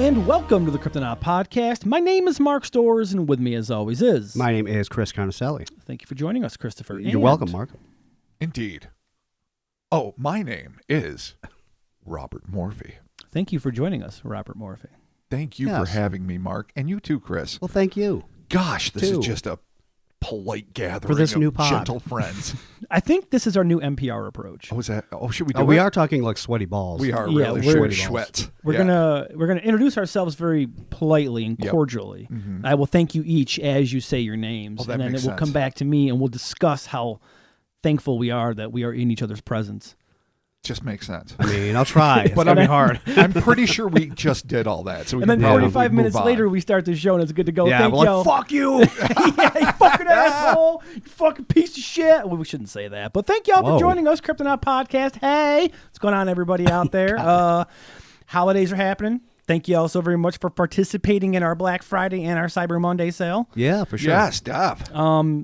and welcome to the Cryptonaut podcast. My name is Mark Storrs, and with me as always is... My name is Chris Carnacelli. Thank you for joining us, Christopher. You're welcome, Mark. Indeed. Oh, my name is Robert Morphy. Thank you for joining us, Robert Morphy. Thank you for having me, Mark, and you too, Chris. Well, thank you. Gosh, this is just a polite gathering for this of new pod. Gentle friends. I think this is our new NPR approach. Oh, is that? Oh, should we do it? We are talking like sweaty balls. We are Yeah, really we're sweats. We're gonna introduce ourselves very politely and cordially. Mm-hmm. I will thank you each as you say your names, and then it will come back to me, and we'll discuss how thankful we are that we are in each other's presence. Just makes sense. I mean, I'll try, but it'll be hard. I'm pretty sure we just did all that. So we and then can 45 minutes later, we start the show, and it's good to go. Yeah, Thank like, y'all. fuck you. Yeah, you fucking asshole. You fucking piece of shit. Well, we shouldn't say that. But thank y'all for joining us, Cryptonaut Podcast. Hey, what's going on, everybody out there? Holidays are happening. Thank you all so very much for participating in our Black Friday and our Cyber Monday sale. Yeah, for sure. Yeah, stuff.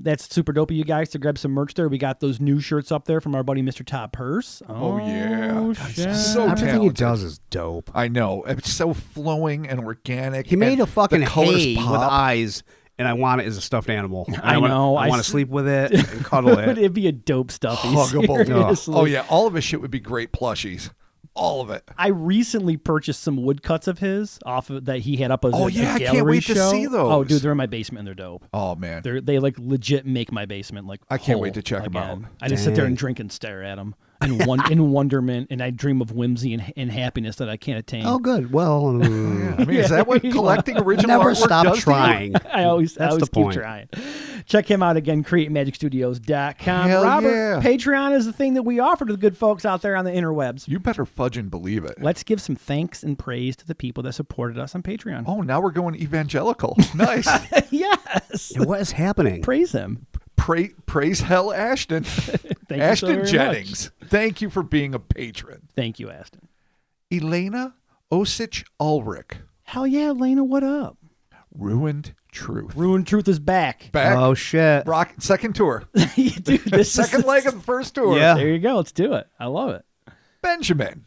That's super dope of you guys to grab some merch there. We got those new shirts up there from our buddy Mr. Todd Purse. Oh yeah. Shit. So Everything talented. he does is dope. I know. It's so flowing and organic. He made and a fucking the colors hay with pop. eyes, and I want it as a stuffed animal. I know. I want to sleep with it and cuddle it. It'd be a dope stuffy. Huggable. Seriously. Oh yeah, all of his shit would be great plushies. All of it. I recently purchased some woodcuts of his off of that he had up as a I gallery can't wait show. to see those. Oh, dude, they're in my basement and they're dope. Oh man, They like legit make my basement like I can't whole wait to check 'em again. out. I just sit there and drink and stare at them in wonderment, and I dream of whimsy and happiness that I can't attain. Oh, good. Well, I mean, is that what collecting original never artwork stop does trying. I always the keep point. trying. Check him out again, createmagicstudios.com. Hell Robert, yeah. Patreon is the thing that we offer to the good folks out there on the interwebs. You better fudge and believe it. Let's give some thanks and praise to the people that supported us on Patreon. Oh, now we're going evangelical. Nice. Yes. And what is happening? Praise him. Praise hell, Ashton. Thank you so Ashton very Jennings. Thank you for being a patron. Thank you, Aston. Elena Osich Ulrich. Hell yeah, Elena, what up? Ruined Truth. Ruined Truth is back. Back. Oh, shit. Rock second tour. Dude, this Second leg of the first tour. Yeah. There you go. Let's do it. I love it. Benjamin.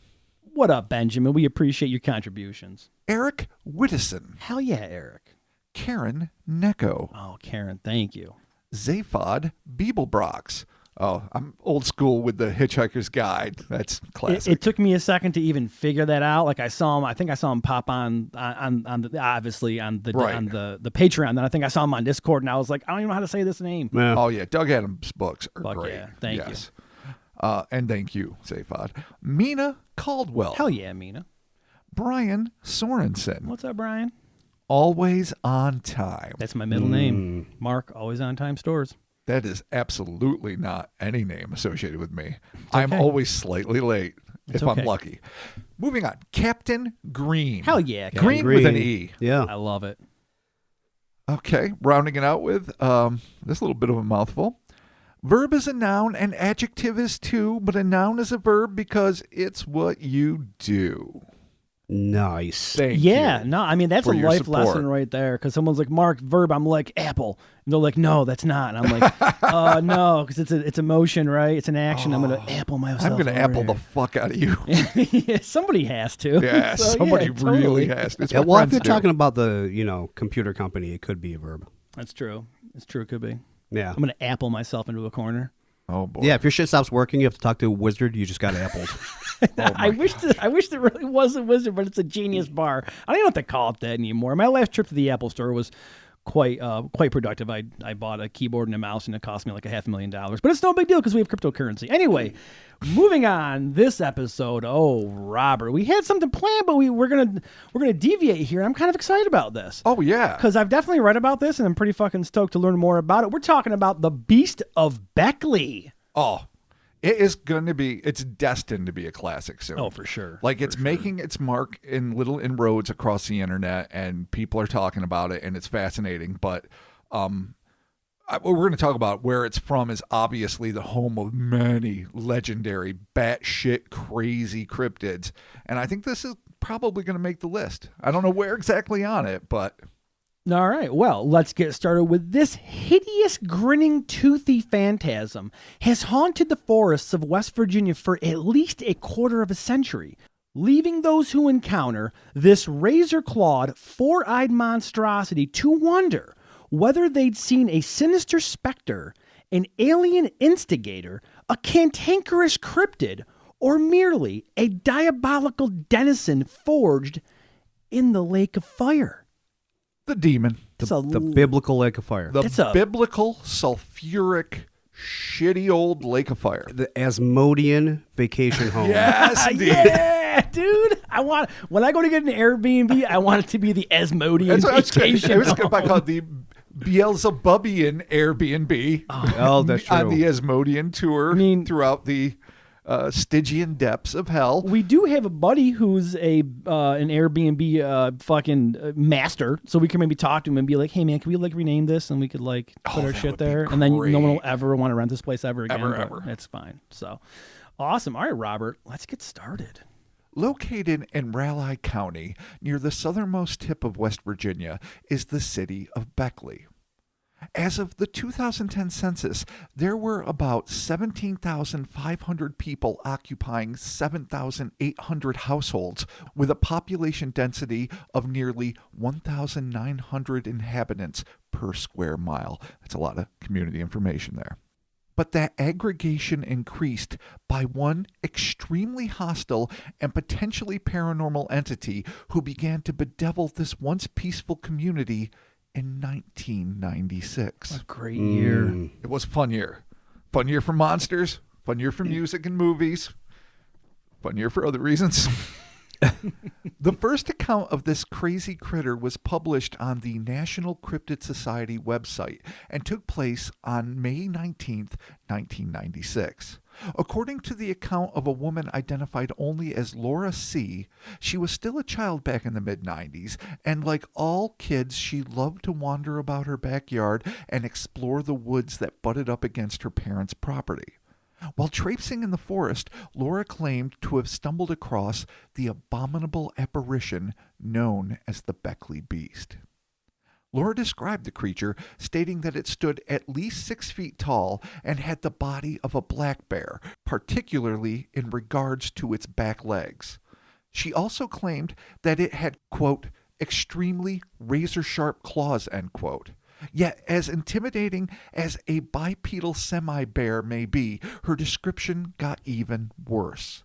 What up, Benjamin? We appreciate your contributions. Eric Wittison. Hell yeah, Eric. Karen Necco. Oh, Karen, thank you. Zaphod Beeblebrox. Oh, I'm old school with the Hitchhiker's Guide. That's classic. It took me a second to even figure that out. Like I think I saw him pop on the obviously on the Patreon. Then I think I saw him on Discord, and I was like, I don't even know how to say this name. Yeah. Oh yeah, Doug Adams' books are Fuck great. yeah, thank you. And thank you, Zaphod. Mina Caldwell. Hell yeah, Mina. Brian Sorensen. What's up, Brian? Always on time. That's my middle name. Mark, always on time stores. That is absolutely not any name associated with me. I'm always slightly late if I'm lucky. Moving on. Captain Green. Hell yeah. Green with an E. Yeah. I love it. Okay. Rounding it out with this little bit of a mouthful. Verb is a noun and adjective is too, but a noun is a verb because it's what you do. Nice. Thank Yeah, you no, I mean, that's a for your life support. lesson right there. Because someone's like, Mark, verb, I'm like, apple. And they're like, no, that's not. And I'm like, no, because it's a motion, right? It's an action. I'm going to apple myself. I'm going to over apple here. the fuck out of you. Yeah, somebody has to. Yeah, So, somebody yeah, totally. really has to. It's Yeah, what well, if friends you're do. talking about the, computer company, it could be a verb. That's true. It's true. It could be. Yeah. I'm going to apple myself into a corner. Oh, boy. Yeah, if your shit stops working, you have to talk to a wizard. You just got appled. I wish there really was a wizard, but it's a genius bar. I don't even know what to call it that anymore. My last trip to the Apple Store was quite productive. I bought a keyboard and a mouse, and it cost me like $500,000. But it's no big deal because we have cryptocurrency. Anyway, moving on. This episode, Robert, we had something planned, but we're gonna deviate here. I'm kind of excited about this. Oh, yeah. Because I've definitely read about this, and I'm pretty fucking stoked to learn more about it. We're talking about the Beast of Beckley. Oh, it is going to be, it's destined to be a classic soon. Oh, for sure. Like it's making its mark in little inroads across the internet, and people are talking about it, and it's fascinating. But what we're going to talk about where it's from is obviously the home of many legendary, batshit crazy cryptids. And I think this is probably going to make the list. I don't know where exactly on it, but... All right, well, let's get started with this. Hideous, grinning, toothy phantasm has haunted the forests of West Virginia for at least a quarter of a century. leaving those who encounter this razor-clawed, four-eyed monstrosity to wonder whether they'd seen a sinister specter, an alien instigator, a cantankerous cryptid, or merely a diabolical denizen forged in the lake of fire. The demon. The biblical lake of fire. The biblical, sulfuric, shitty old lake of fire. The Asmodean vacation home. Yes, indeed. Yeah, dude. When I go to get an Airbnb, I want it to be the Asmodean vacation I was home. going to call it the Beelzebubian Airbnb. Oh, that's true. On the Asmodean tour throughout the Stygian depths of hell. We do have a buddy who's an Airbnb fucking master, so we can maybe talk to him and be like, "Hey man, can we like rename this and we could like put our shit there?" And then no one will ever want to rent this place ever again. Ever. It's fine. So awesome. All right, Robert, let's get started. Located in Raleigh County, near the southernmost tip of West Virginia, is the city of Beckley. As of the 2010 census, there were about 17,500 people occupying 7,800 households, with a population density of nearly 1,900 inhabitants per square mile. That's a lot of community information there. But that aggregation increased by one extremely hostile and potentially paranormal entity who began to bedevil this once peaceful community in 1996. A great year. It was a fun year. Fun year for monsters, fun year for music and movies, fun year for other reasons. The first account of this crazy critter was published on the National Cryptid Society website and took place on May 19th, 1996. According to the account of a woman identified only as Laura C., she was still a child back in the mid-90s, and like all kids, she loved to wander about her backyard and explore the woods that butted up against her parents' property. While traipsing in the forest, Laura claimed to have stumbled across the abominable apparition known as the Beckley Beast. Laura described the creature, stating that it stood at least 6 feet tall and had the body of a black bear, particularly in regards to its back legs. She also claimed that it had, quote, extremely razor-sharp claws, end quote. Yet, as intimidating as a bipedal semi-bear may be, her description got even worse.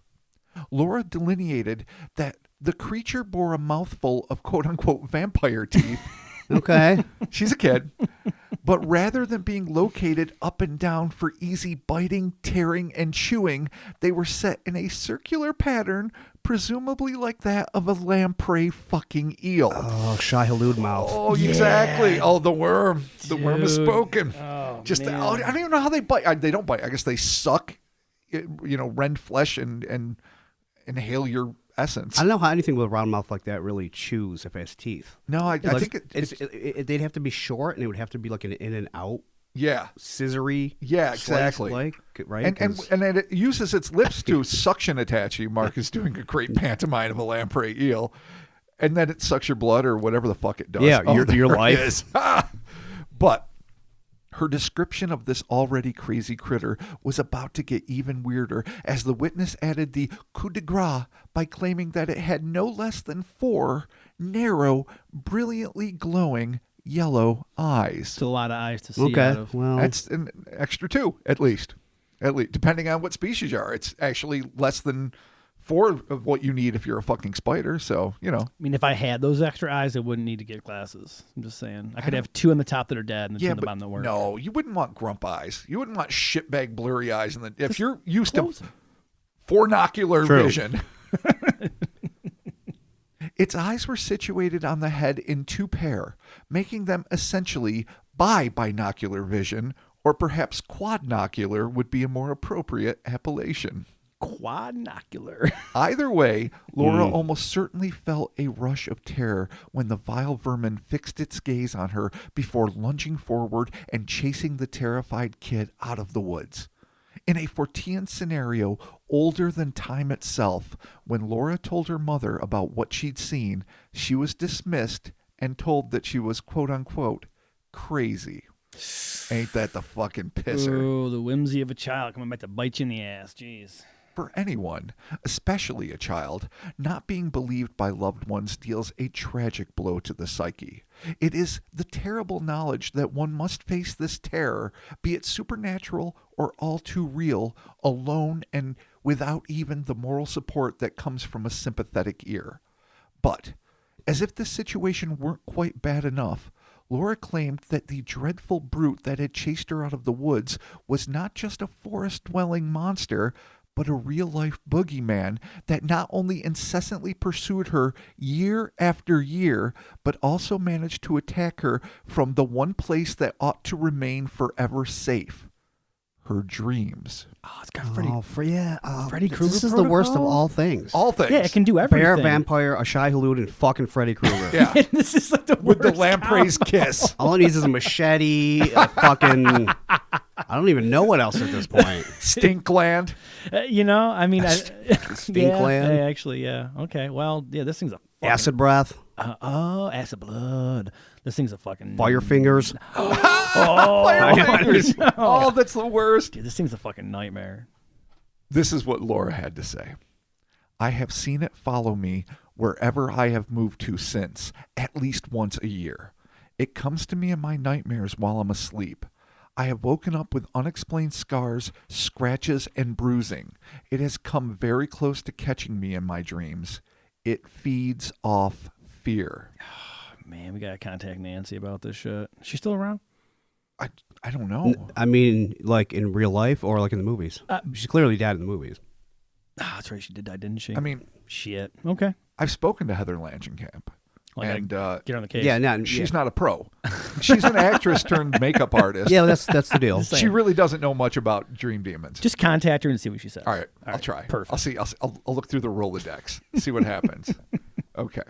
Laura delineated that the creature bore a mouthful of quote-unquote vampire teeth. Okay. She's a kid. But rather than being located up and down for easy biting, tearing, and chewing, they were set in a circular pattern, presumably like that of a lamprey fucking eel. Oh, Shai Hulud mouth. Oh, yeah. Exactly. Oh, the worm. The worm has spoken. Oh, Just man. I don't even know how they bite. They don't bite. I guess they suck, rend flesh and inhale your essence. I don't know how anything with a round mouth like that really chews if it has teeth. No, I think they'd have to be short, and it would have to be like an in and out, yeah, scissory. Yeah, exactly. Like, right? And it uses its lips to suction attach you. Mark is doing a great pantomime of a lamprey eel, and then it sucks your blood or whatever the fuck it does. Yeah, your life. Is. But her description of this already crazy critter was about to get even weirder as the witness added the coup de grace by claiming that it had no less than 4 narrow, brilliantly glowing yellow eyes. It's a lot of eyes to see out of. Well, That's an extra 2, at least, depending on what species you are. It's actually less than 4 of what you need if you're a fucking spider. So, I mean, if I had those extra eyes, I wouldn't need to get glasses. I'm just saying. I could have 2 on the top that are dead and the 2 on the bottom that work. No, you wouldn't want grump eyes. You wouldn't want shitbag blurry eyes. If you're used to fornocular vision. Its eyes were situated on the head in 2 pair, making them essentially binocular vision, or perhaps quadnocular would be a more appropriate appellation. Quadnocular. Either way, Laura almost certainly felt a rush of terror when the vile vermin fixed its gaze on her before lunging forward and chasing the terrified kid out of the woods. In a Fortean scenario older than time itself, when Laura told her mother about what she'd seen, she was dismissed and told that she was quote-unquote crazy. Ain't that the fucking pisser? Oh, the whimsy of a child coming back to bite you in the ass. Jeez. for anyone, especially a child, not being believed by loved ones deals a tragic blow to the psyche. It is the terrible knowledge that one must face this terror, be it supernatural or all too real, alone and without even the moral support that comes from a sympathetic ear. But, as if this situation weren't quite bad enough, Laura claimed that the dreadful brute that had chased her out of the woods was not just a forest-dwelling monster, but a real-life boogeyman that not only incessantly pursued her year after year, but also managed to attack her from the one place that ought to remain forever safe, her dreams. Oh, it's got Freddy. Freddy Krueger This is the worst of protocol? all things. All things. Yeah, it can do everything. Bear, vampire, a shy halud, and fucking Freddy Krueger. Yeah. This is like the With the worst lamprey's combo. kiss. All it needs is a machete, a fucking... I don't even know what else at this point. Stinkland. I mean, Stinkland. yeah, actually, yeah. Okay, well, yeah, this thing's a fucking, Acid breath, acid blood. This thing's a fucking fire fingers. Fire fingers. Oh, that's the worst. Dude, this thing's a fucking nightmare. This is what Laura had to say. I have seen it follow me wherever I have moved to since, at least once a year. It comes to me in my nightmares while I'm asleep. I have woken up with unexplained scars, scratches, and bruising. It has come very close to catching me in my dreams. It feeds off fear. Man, we gotta contact Nancy about this shit. She's still around? I don't know. I mean, like in real life or like in the movies? She's clearly dead in the movies. That's right. She did die, didn't she? I mean, shit. Okay. I've spoken to Heather Langenkamp. And get her on the case. Yeah, she's not a pro. She's an actress turned makeup artist. Yeah, that's the deal. She really doesn't know much about dream demons. Just contact her and see what she says. All right, I'll try. Perfect. I'll see. I'll look through the Rolodex, see what happens. Okay.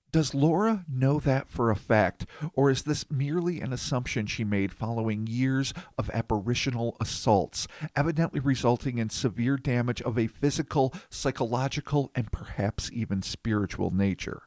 Does Laura know that for a fact, or is this merely an assumption she made following years of apparitional assaults, evidently resulting in severe damage of a physical, psychological, and perhaps even spiritual nature?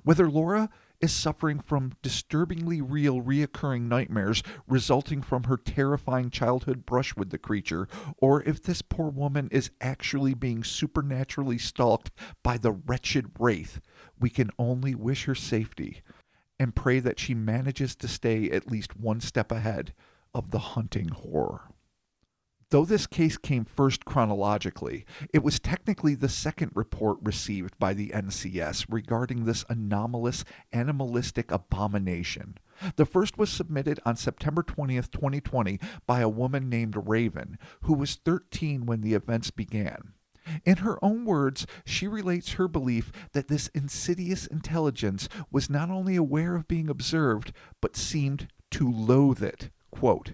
Whether Laura is suffering from disturbingly real reoccurring nightmares resulting from her terrifying childhood brush with the creature, or if this poor woman is actually being supernaturally stalked by the wretched wraith, we can only wish her safety and pray that she manages to stay at least one step ahead of the hunting horror. Though this case came first chronologically, it was technically the second report received by the NCS regarding this anomalous, animalistic abomination. The first was submitted on September 20th, 2020 by a woman named Raven, who was 13 when the events began. In her own words, she relates her belief that this insidious intelligence was not only aware of being observed, but seemed to loathe it. Quote,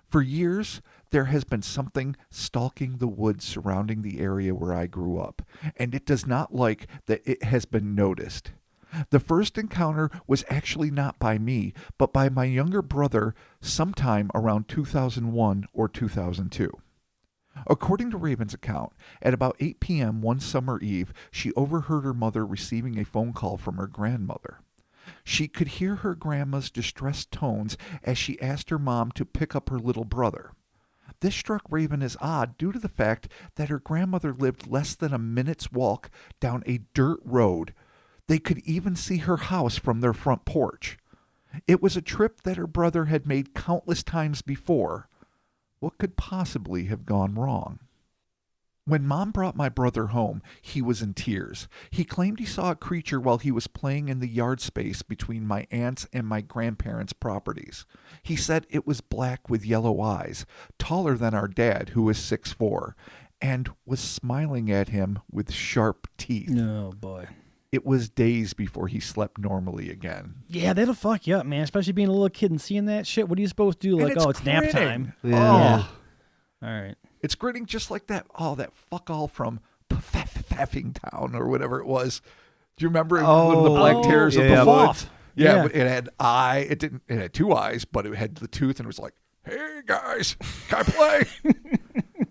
"For years, there has been something stalking the woods surrounding the area where I grew up, and it does not like that it has been noticed. The first encounter was actually not by me, but by my younger brother sometime around 2001 or 2002. According to Raven's account, at about 8 p.m. one summer eve, she overheard her mother receiving a phone call from her grandmother. She could hear her grandma's distressed tones as she asked her mom to pick up her little brother. This struck Raven as odd due to the fact that her grandmother lived less than a minute's walk down a dirt road. They could even see her house from their front porch. It was a trip that her brother had made countless times before. What could possibly have gone wrong? When Mom brought my brother home, he was in tears. He claimed he saw a creature while he was playing in the yard space between my aunt's and my grandparents' properties. He said it was black with yellow eyes, taller than our dad, who was 6'4", and was smiling at him with sharp teeth. Oh, boy. It was days before he slept normally again. Yeah, that'll fuck you up, man. Especially being a little kid and seeing that shit. What are you supposed to do? And Like, it's nap time. Yeah. All right. It's grinning just like that. Oh, that fuck all from Town or whatever it was. Do you remember one of the black terrors of the woods? Yeah, but it had It had two eyes, but it had the tooth, and it was like, "Hey guys, can I play?"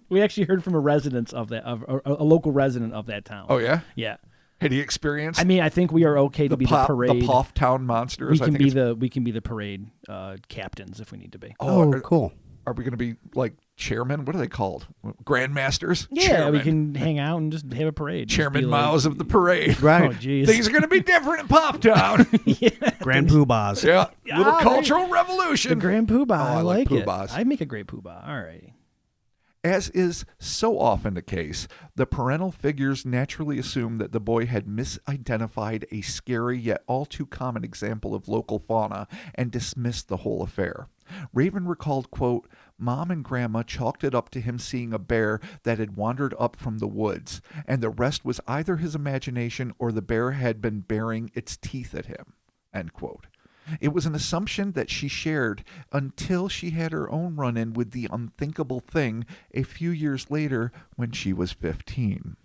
We actually heard from a resident of that, of a local resident of that town. Oh yeah, yeah. Had he experienced? I mean, I think we are okay to be the parade. The Poff Town monsters. We can be the parade captains if we need to be. Oh, cool. Are we going to be like chairmen. What are they called? Grandmasters? Yeah, Chairman. we can hang out and just have a parade. Just Chairman be like- Miles of the parade. Right. Oh, jeez. Things are going to be different in Pop Town. Grand poobahs. Yeah. Little Ah, cultural The revolution. Grand Poobah. Oh, I I like like it. poobahs. I'd make a great Poobah. All right. As is so often the case, the parental figures naturally assumed that the boy had misidentified a scary yet all too common example of local fauna and dismissed the whole affair. Raven recalled, quote, "Mom and Grandma chalked it up to him seeing a bear that had wandered up from the woods, and the rest was either his imagination or the bear had been baring its teeth at him," end quote. It was an assumption that she shared until she had her own run-in with the unthinkable thing a few years later when she was 15.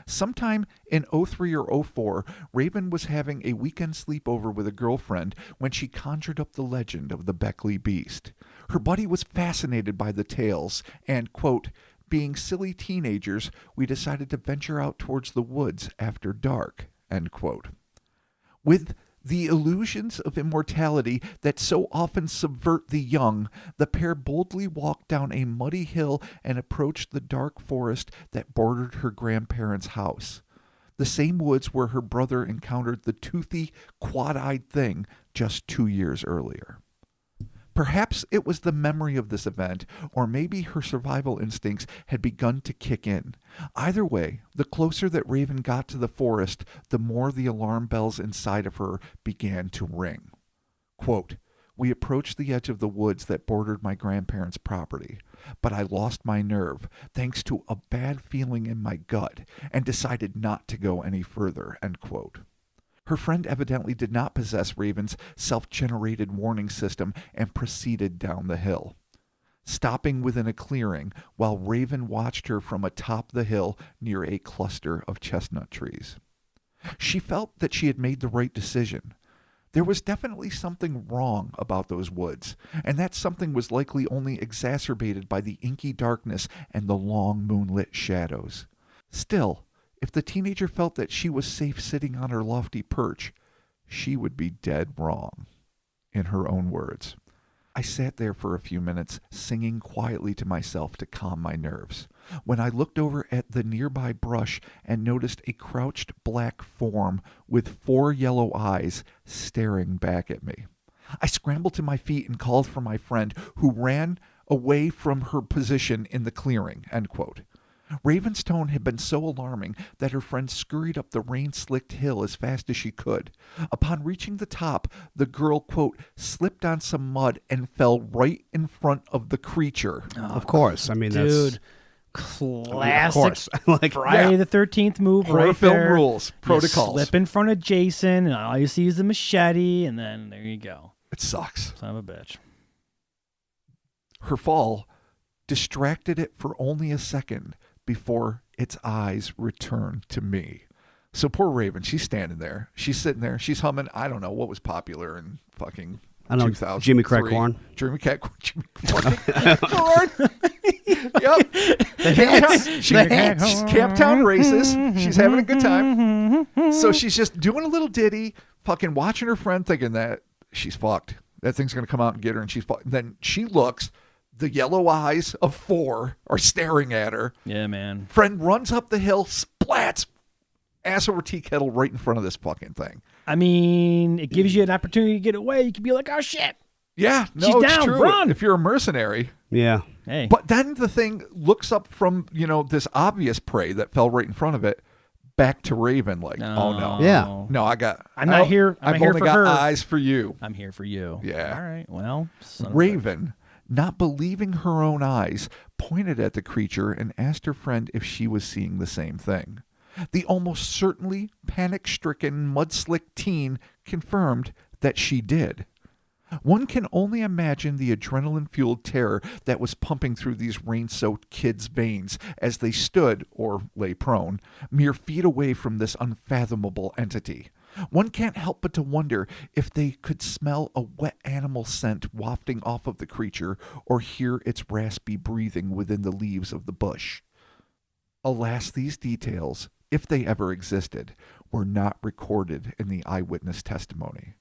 Sometime in 03 or 04, Raven was having a weekend sleepover with a girlfriend when she conjured up the legend of the Beckley Beast. Her buddy was fascinated by the tales and, quote, "Being silly teenagers, we decided to venture out towards the woods after dark," end quote. With the illusions of immortality that so often subvert the young, the pair boldly walked down a muddy hill and approached the dark forest that bordered her grandparents' house. The same woods where her brother encountered the toothy, quad-eyed thing just 2 years earlier. Perhaps it was the memory of this event, or maybe her survival instincts had begun to kick in. Either way, the closer that Raven got to the forest, the more the alarm bells inside of her began to ring. Quote, "We approached the edge of the woods that bordered my grandparents' property, but I lost my nerve thanks to a bad feeling in my gut and decided not to go any further," end quote. Her friend evidently did not possess Raven's self-generated warning system and proceeded down the hill, stopping within a clearing while Raven watched her from atop the hill near a cluster of chestnut trees. She felt that she had made the right decision. There was definitely something wrong about those woods, and that something was likely only exacerbated by the inky darkness and the long moonlit shadows. Still, if the teenager felt that she was safe sitting on her lofty perch, she would be dead wrong. In her own words, "I sat there for a few minutes, singing quietly to myself to calm my nerves, when I looked over at the nearby brush and noticed a crouched black form with 4 yellow eyes staring back at me. I scrambled to my feet and called for my friend, who ran away from her position in the clearing," end quote. Raven's tone had been so alarming that her friend scurried up the rain-slicked hill as fast as she could. Upon reaching the top, the girl, quote, "slipped on some mud and fell right in front of the creature." Of course. I mean, Dude, that's... classic of course. Like, Friday the 13th move Horror right film there. rules, protocols. You slip in front of Jason, and all you see is the machete, and then there you go. It sucks. Son of a bitch. Her fall distracted it for only a second before its eyes returned to me. So poor Raven, she's standing there. She's sitting there. She's humming, I don't know, what was popular in fucking I don't know, 2003. Jimmy Craig Corn. Jimmy Craig Corn. Yep. She's Camptown races. She's having a good time. So she's just doing a little ditty, fucking watching her friend, thinking that she's fucked. That thing's going to come out and get her, and she's fucked. Then she looks. The yellow eyes of 4 are staring at her. Yeah, man. Friend runs up the hill, splats, ass over tea kettle right in front of this fucking thing. I mean, it gives you an opportunity to get away. You could be like, oh, shit. Yeah, no, She's it's down, true. run. If you're a mercenary. Yeah. Hey. But then the thing looks up from, this obvious prey that fell right in front of it back to Raven like, oh, no. Yeah. No, I'm not here. I'm I've here only for got her. eyes for you. I'm here for you. Yeah. All right. Well, son of a bitch. Raven, not believing her own eyes, pointed at the creature and asked her friend if she was seeing the same thing. The almost certainly panic-stricken, mud-slick teen confirmed that she did. One can only imagine the adrenaline-fueled terror that was pumping through these rain-soaked kids' veins as they stood, or lay prone, mere feet away from this unfathomable entity. One can't help but to wonder if they could smell a wet animal scent wafting off of the creature or hear its raspy breathing within the leaves of the bush. Alas, these details, if they ever existed, were not recorded in the eyewitness testimony.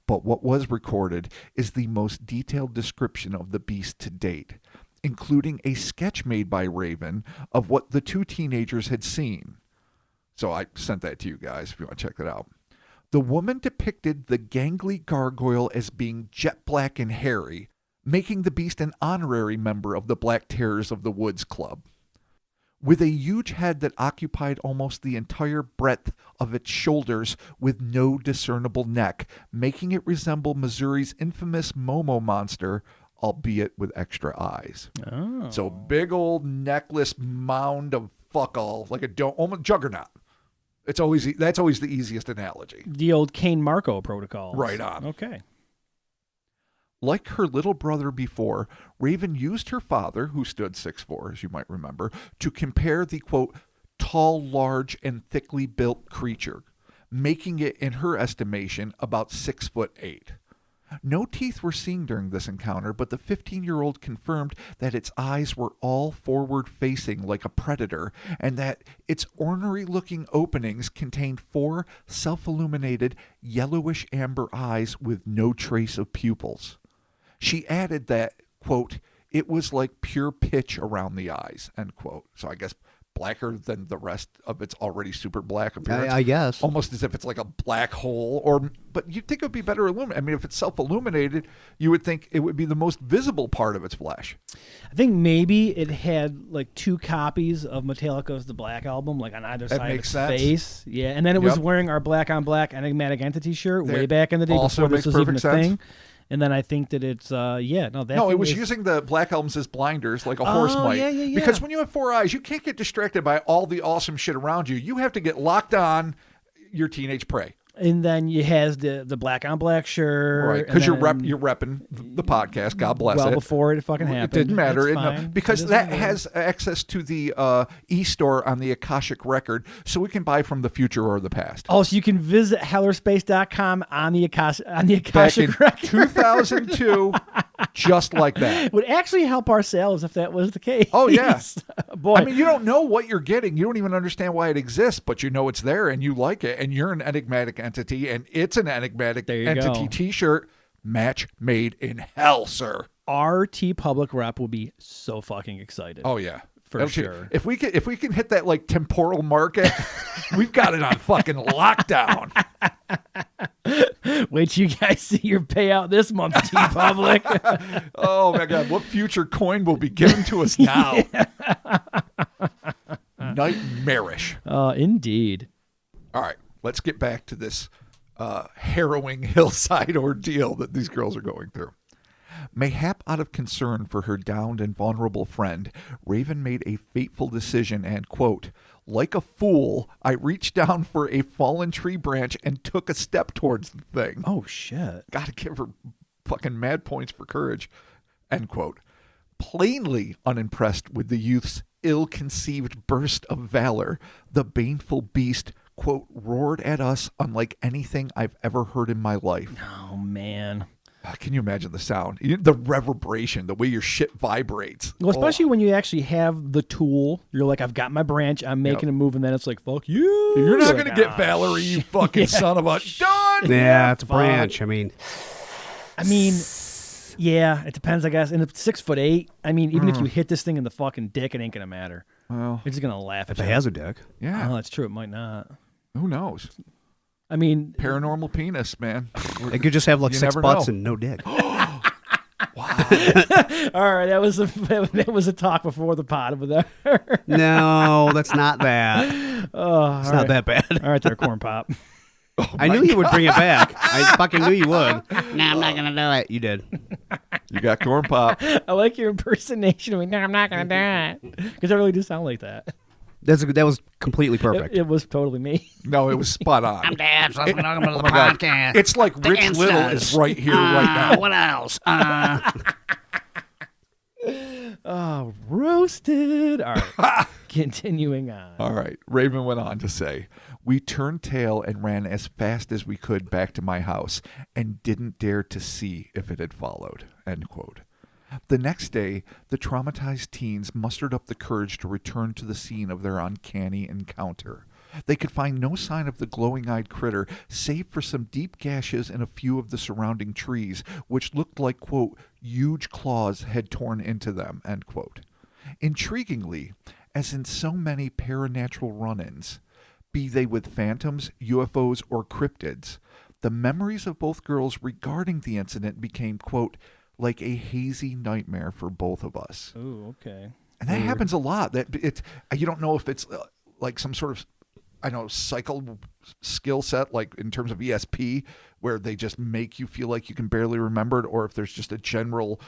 But what was recorded is the most detailed description of the beast to date. including a sketch made by Raven of what the two teenagers had seen. So I sent that to you guys if you want to check that out. The woman depicted the gangly gargoyle as being jet black and hairy, making the beast an honorary member of the Black Terrors of the Woods Club. With a huge head that occupied almost the entire breadth of its shoulders with no discernible neck, making it resemble Missouri's infamous Momo monster, albeit with extra eyes. Oh. So big old necklace mound of fuck all, like a almost juggernaut. That's always the easiest analogy. The old Cain Marco protocol. Right on. Okay. Like her little brother before, Raven used her father, who stood 6'4", as you might remember, to compare the, quote, tall, large, and thickly built creature, making it, in her estimation, about 6'8". No teeth were seen during this encounter, but the 15-year-old confirmed that its eyes were all forward-facing like a predator, and that its ornery-looking openings contained 4 self-illuminated, yellowish-amber eyes with no trace of pupils. She added that, quote, it was like pure pitch around the eyes, end quote. So I guess blacker than the rest of its already super black appearance. I guess. Almost as if it's like a black hole. But you'd think it would be better illuminated. I mean, if it's self-illuminated, you would think it would be the most visible part of its flesh. I think maybe it had like 2 copies of Metallica's The Black Album, like on either side of its face. Yeah, and then it was wearing our Black on Black Enigmatic Entity shirt way back in the day before this was even a thing. And then I think that it's, it was using the Black Albums as blinders like a horse might. Yeah. Because when you have 4 eyes, you can't get distracted by all the awesome shit around you. You have to get locked on your teenage prey. And then you has the Black on Black shirt. Right, because you're repping the podcast. God bless it. Well, before it fucking happened. It didn't matter. Because that matter. has access to the e-store on the Akashic record, so we can buy from the future or the past. Oh, so you can visit hellerspace.com on the Akashic Back in record. 2002, just like that. Would actually help our sales if that was the case. Oh, yeah. Boy. I mean, you don't know what you're getting. You don't even understand why it exists, but you know it's there and you like it, and you're an enigmatic entity, and it's an enigmatic entity T-shirt. Match made in hell, sir. Our T-Public rep will be so fucking excited. Oh, yeah. For sure. If we can hit that like temporal market, we've got it on fucking lockdown. Wait till you guys see your payout this month, T-Public. Oh my God, what future coin will be given to us now? Nightmarish. Indeed. All right, let's get back to this harrowing hillside ordeal that these girls are going through. Mayhap out of concern for her downed and vulnerable friend, Raven made a fateful decision and, quote, like a fool, I reached down for a fallen tree branch and took a step towards the thing. Oh, shit. Gotta give her fucking mad points for courage, end quote. Plainly unimpressed with the youth's ill-conceived burst of valor, the baneful beast, quote, roared at us unlike anything I've ever heard in my life. Oh, man. Can you imagine the sound? The reverberation, the way your shit vibrates. Well, especially when you actually have the tool. You're like, I've got my branch. I'm making a move. And then it's like, fuck you. You're not going to get Valerie, you fucking son of a... Done! Yeah, it's a branch. I mean, yeah, it depends, I guess. And it's 6'8". I mean, even if you hit this thing in the fucking dick, it ain't going to matter. Well, it's just going to laugh at if you. it has a dick. Yeah. Oh, that's true. It might not. Who knows? I mean, paranormal penis, man. It could just have like 6 butts and no dick. Wow. All right, that was a talk before the pod over there. No, that's not that. Oh, it's not that bad. All right, there, corn pop. I knew you would bring it back. I fucking knew you would. No, I'm not gonna do it. You did. You got corn pop. I like your impersonation of me. No, I'm not gonna do it. Because I really do sound like that. That was completely perfect. It was totally me. No, it was spot on. I'm Dad, so I'm talking about the podcast. It's like Rich Little is right here, right now. What else? Oh, roasted. All right. Continuing on. All right. Raven went on to say, we turned tail and ran as fast as we could back to my house and didn't dare to see if it had followed, end quote. The next day, the traumatized teens mustered up the courage to return to the scene of their uncanny encounter. They could find no sign of the glowing-eyed critter, save for some deep gashes in a few of the surrounding trees, which looked like, quote, huge claws had torn into them, end quote. Intriguingly, as in so many paranatural run-ins, be they with phantoms, UFOs, or cryptids, the memories of both girls regarding the incident became, quote, like a hazy nightmare for both of us. Ooh, okay. And that happens a lot. That it's you don't know if it's like some sort of, I don't know, cycle skill set, like in terms of ESP, where they just make you feel like you can barely remember it, or if there's just a general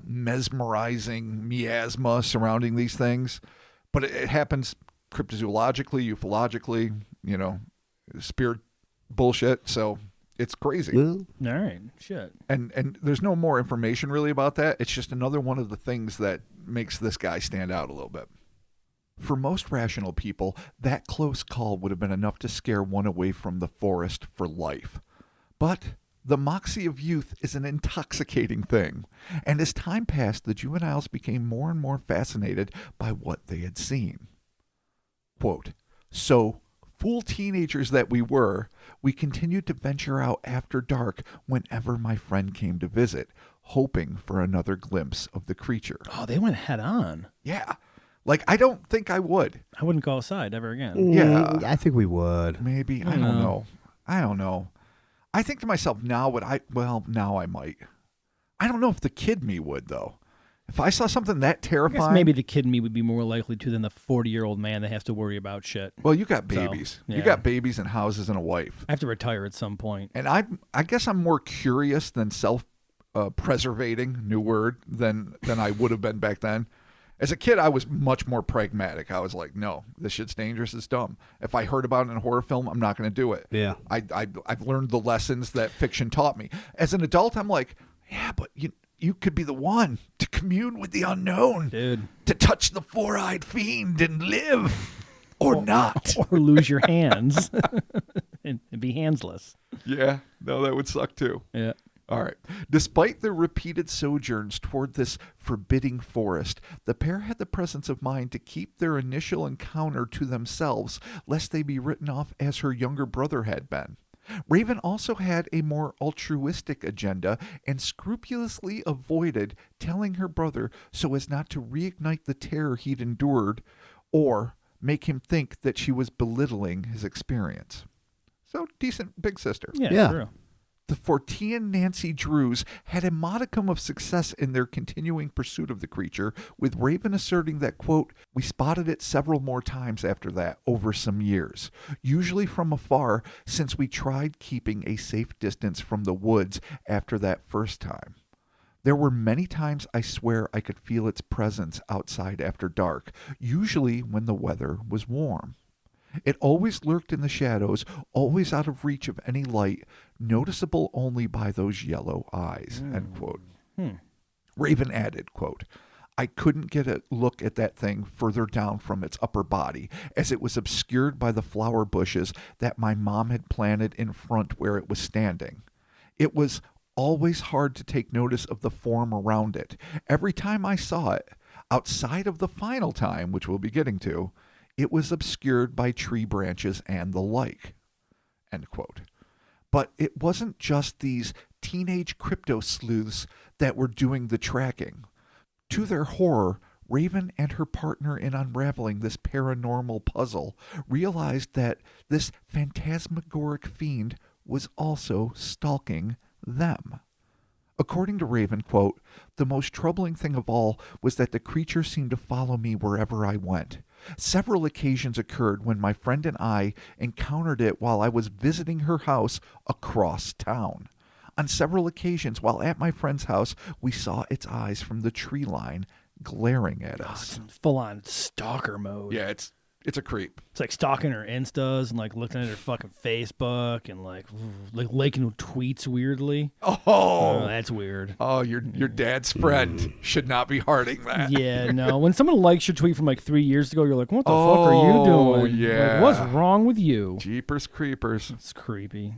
mesmerizing miasma surrounding these things. But it happens cryptozoologically, ufologically, spirit bullshit. So it's crazy. Well, All right. Shit. And there's no more information really about that. It's just another one of the things that makes this guy stand out a little bit. For most rational people, that close call would have been enough to scare one away from the forest for life. But the moxie of youth is an intoxicating thing, and as time passed, the juveniles became more and more fascinated by what they had seen. Quote, so, fool teenagers that we were, we continued to venture out after dark whenever my friend came to visit, hoping for another glimpse of the creature. Oh, they went head on. Yeah. Like, I don't think I would. I wouldn't go outside ever again. Yeah. I think we would. Maybe. I don't know. I don't know. I think to myself, now I might. I don't know if the kid me would, though. If I saw something that I terrifying. guess maybe the kid in me would be more likely to than the 40-year-old man that has to worry about shit. Well, you got babies. So, You yeah. got babies and houses and a wife. I have to retire at some point. And I guess I'm more curious than self-preservating, new word, than I would have been back then. As a kid, I was much more pragmatic. I was like, no, this shit's dangerous. It's dumb. If I heard about it in a horror film, I'm not going to do it. Yeah. I've learned the lessons that fiction taught me. As an adult, I'm like, yeah, but you could be the one to commune with the unknown. Dude. To touch the four-eyed fiend and live. Or not. Or lose your hands and be handsless. Yeah. No, that would suck too. Yeah. All right. Despite their repeated sojourns toward this forbidding forest, the pair had the presence of mind to keep their initial encounter to themselves, lest they be written off as her younger brother had been. Raven also had a more altruistic agenda and scrupulously avoided telling her brother so as not to reignite the terror he'd endured or make him think that she was belittling his experience. So, decent big sister. Yeah. True. The Fortean Nancy Drews had a modicum of success in their continuing pursuit of the creature, with Raven asserting that, quote, we spotted it several more times after that over some years, usually from afar, since we tried keeping a safe distance from the woods after that first time. There were many times I swear I could feel its presence outside after dark, usually when the weather was warm. It always lurked in the shadows, always out of reach of any light, noticeable only by those yellow eyes, end quote. Raven added, quote, I couldn't get a look at that thing further down from its upper body, as it was obscured by the flower bushes that my mom had planted in front where it was standing. It was always hard to take notice of the form around it. Every time I saw it, outside of the final time, which we'll be getting to, it was obscured by tree branches and the like, end quote. But it wasn't just these teenage crypto sleuths that were doing the tracking. To their horror, Raven and her partner in unraveling this paranormal puzzle realized that this phantasmagoric fiend was also stalking them. According to Raven, quote, the most troubling thing of all was that the creature seemed to follow me wherever I went. Several occasions occurred when my friend and I encountered it while I was visiting her house across town. On several occasions while at my friend's house, we saw its eyes from the tree line glaring at us. Full-on stalker mode. Yeah, it's a creep. It's like stalking her Instas and like looking at her fucking Facebook and like liking tweets weirdly. Oh, that's weird. Oh, your dad's friend should not be hearting that. Yeah, no. When someone likes your tweet from like 3 years ago, you're like, what the fuck are you doing? Yeah. Like, what's wrong with you? Jeepers creepers. It's creepy.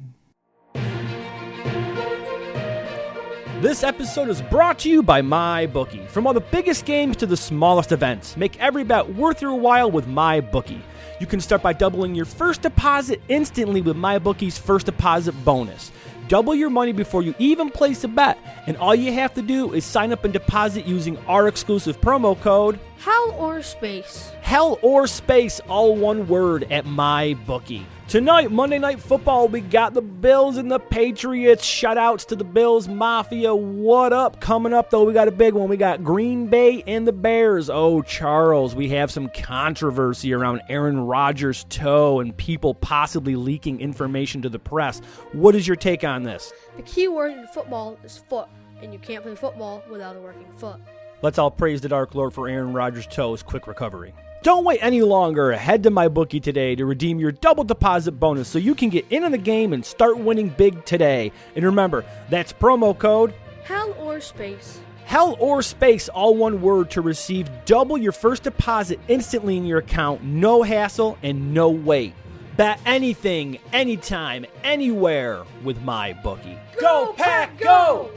This episode is brought to you by MyBookie. From all the biggest games to the smallest events, make every bet worth your while with MyBookie. You can start by doubling your first deposit instantly with MyBookie's first deposit bonus. Double your money before you even place a bet, and all you have to do is sign up and deposit using our exclusive promo code Hell or Space. Hell or Space, all one word, at MyBookie. Tonight, Monday Night Football, we got the Bills and the Patriots. Shout-outs to the Bills Mafia. What up? Coming up, though, we got a big one. We got Green Bay and the Bears. Oh, Charles, we have some controversy around Aaron Rodgers' toe and people possibly leaking information to the press. What is your take on this? The key word in football is foot, and you can't play football without a working foot. Let's all praise the Dark Lord for Aaron Rodgers' toe's quick recovery. Don't wait any longer. Head to MyBookie today to redeem your double deposit bonus so you can get into the game and start winning big today. And remember, that's promo code Hell or Space. Hell or Space, all one word, to receive double your first deposit instantly in your account. No hassle and no wait. Bet anything, anytime, anywhere with MyBookie. Go, Pack, go!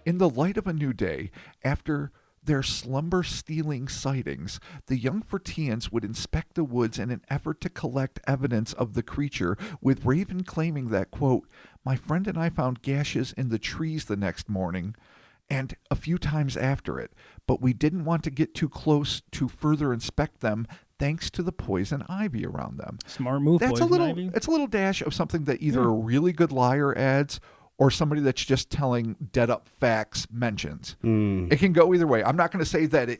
In the light of a new day, after their slumber-stealing sightings, the young Forteans would inspect the woods in an effort to collect evidence of the creature, with Raven claiming that, quote, "My friend and I found gashes in the trees the next morning and a few times after it, but we didn't want to get too close to further inspect them thanks to the poison ivy around them." Smart move, That's poison ivy. It's a little dash of something that either a really good liar adds or somebody that's just telling dead up facts mentions. It can go either way. I'm not going to say that